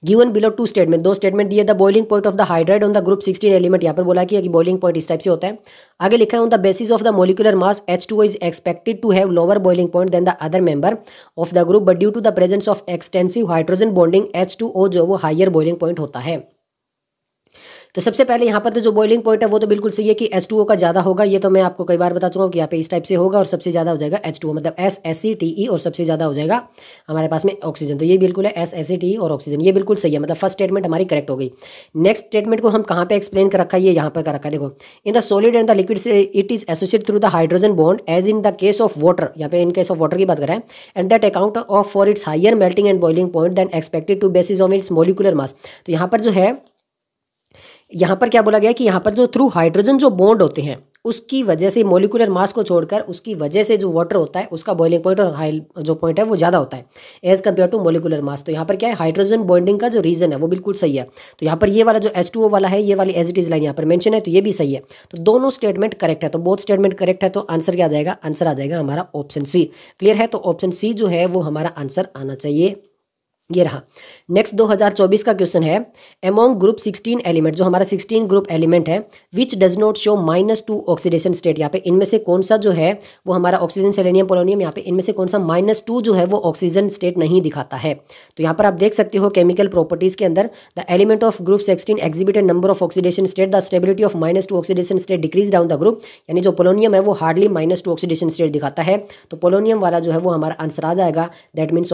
गिवन बिलो 2 स्टेटमेंट, 2 स्टेटमेंट दिए। The boiling point of the hydride on the group 16 element, यहाँ पर बोला कि बॉइलिंग पॉइंट इस टाइप से होता है। आगे लिखा है on the basis of the molecular mass H2O is expected to have lower boiling point than the other member of the group, but due to the presence of extensive hydrogen bonding H2O जो वो हायर बॉइलिंग पॉइंट होता है। तो सबसे पहले यहाँ पर तो जो बॉइलिंग पॉइंट है वो तो बिल्कुल सही है कि H2O का ज़्यादा होगा, ये तो मैं आपको कई बार बता चुका हूँ कि यहाँ पे इस टाइप से होगा, और सबसे ज़्यादा हो जाएगा H2O, मतलब SACTE, और सबसे ज़्यादा हो जाएगा हमारे पास में ऑक्सीजन। तो ये बिल्कुल है SACTE और ऑक्सीजन, ये बिल्कुल सही है, मतलब फर्स्ट स्टेटमेंट हमारी करेक्ट हो गई। नेक्स्ट स्टेटमेंट को हम कहाँ पे एक्सप्लेन कर रखा है, ये यहाँ पर कर रखा है। देखो, in the solid and the liquid it is associated through the hydrogen bond as in the case of water, यहाँ पे इन केस ऑफ वाटर की बात कर रहे हैं, and that account of for its higher melting and boiling point than expected to basis of its molecular mass. तो यहाँ पर जो है, यहाँ पर क्या बोला गया कि यहाँ पर जो थ्रू हाइड्रोजन जो बॉन्ड होते हैं उसकी वजह से, मोलिकुलर मास को छोड़कर उसकी वजह से जो वाटर होता है उसका बॉइलिंग पॉइंट और हाई जो पॉइंट है वो ज़्यादा होता है as compare to molecular mass. तो यहाँ पर क्या है, हाइड्रोजन बॉन्डिंग का जो रीजन है वो बिल्कुल सही है। तो यहाँ पर ये वाला जो H2O वाला है, ये वाली एज इट इज लाइन यहाँ पर मेंशन है, तो ये भी सही है। तो दोनों स्टेटमेंट करेक्ट है, तो बोथ स्टेटमेंट करेक्ट है, तो आंसर क्या आ जाएगा, आंसर आ जाएगा हमारा ऑप्शन सी। क्लियर है, तो ऑप्शन सी जो है वो हमारा आंसर आना चाहिए। ये रहा। नेक्स्ट 2024 का क्वेश्चन है, अमोंग ग्रुप 16 एलिमेंट, जो हमारा 16 ग्रुप एलिमेंट है, which does not show -2 oxidation state. यहाँ पे इनमें से कौन सा जो है वो हमारा ऑक्सीजन, सेलेनियम, पोलोनियम, यहाँ पे इनमें से कौन सा -2 जो है वो ऑक्सीजन स्टेट नहीं दिखाता है। तो यहाँ पर आप देख सकते हो केमिकल प्रॉपर्टीज के अंदर, the element of group 16 exhibited number of oxidation state, the stability of -2 oxidation state decrease down the group, यानी जो पोलोनियम है वो हार्डली -2 ऑक्सीडेशन स्टेट दिखाता है। तो पोलोनियम वाला जो है वो हमारा आंसर आ जाएगा, दैट मीन्स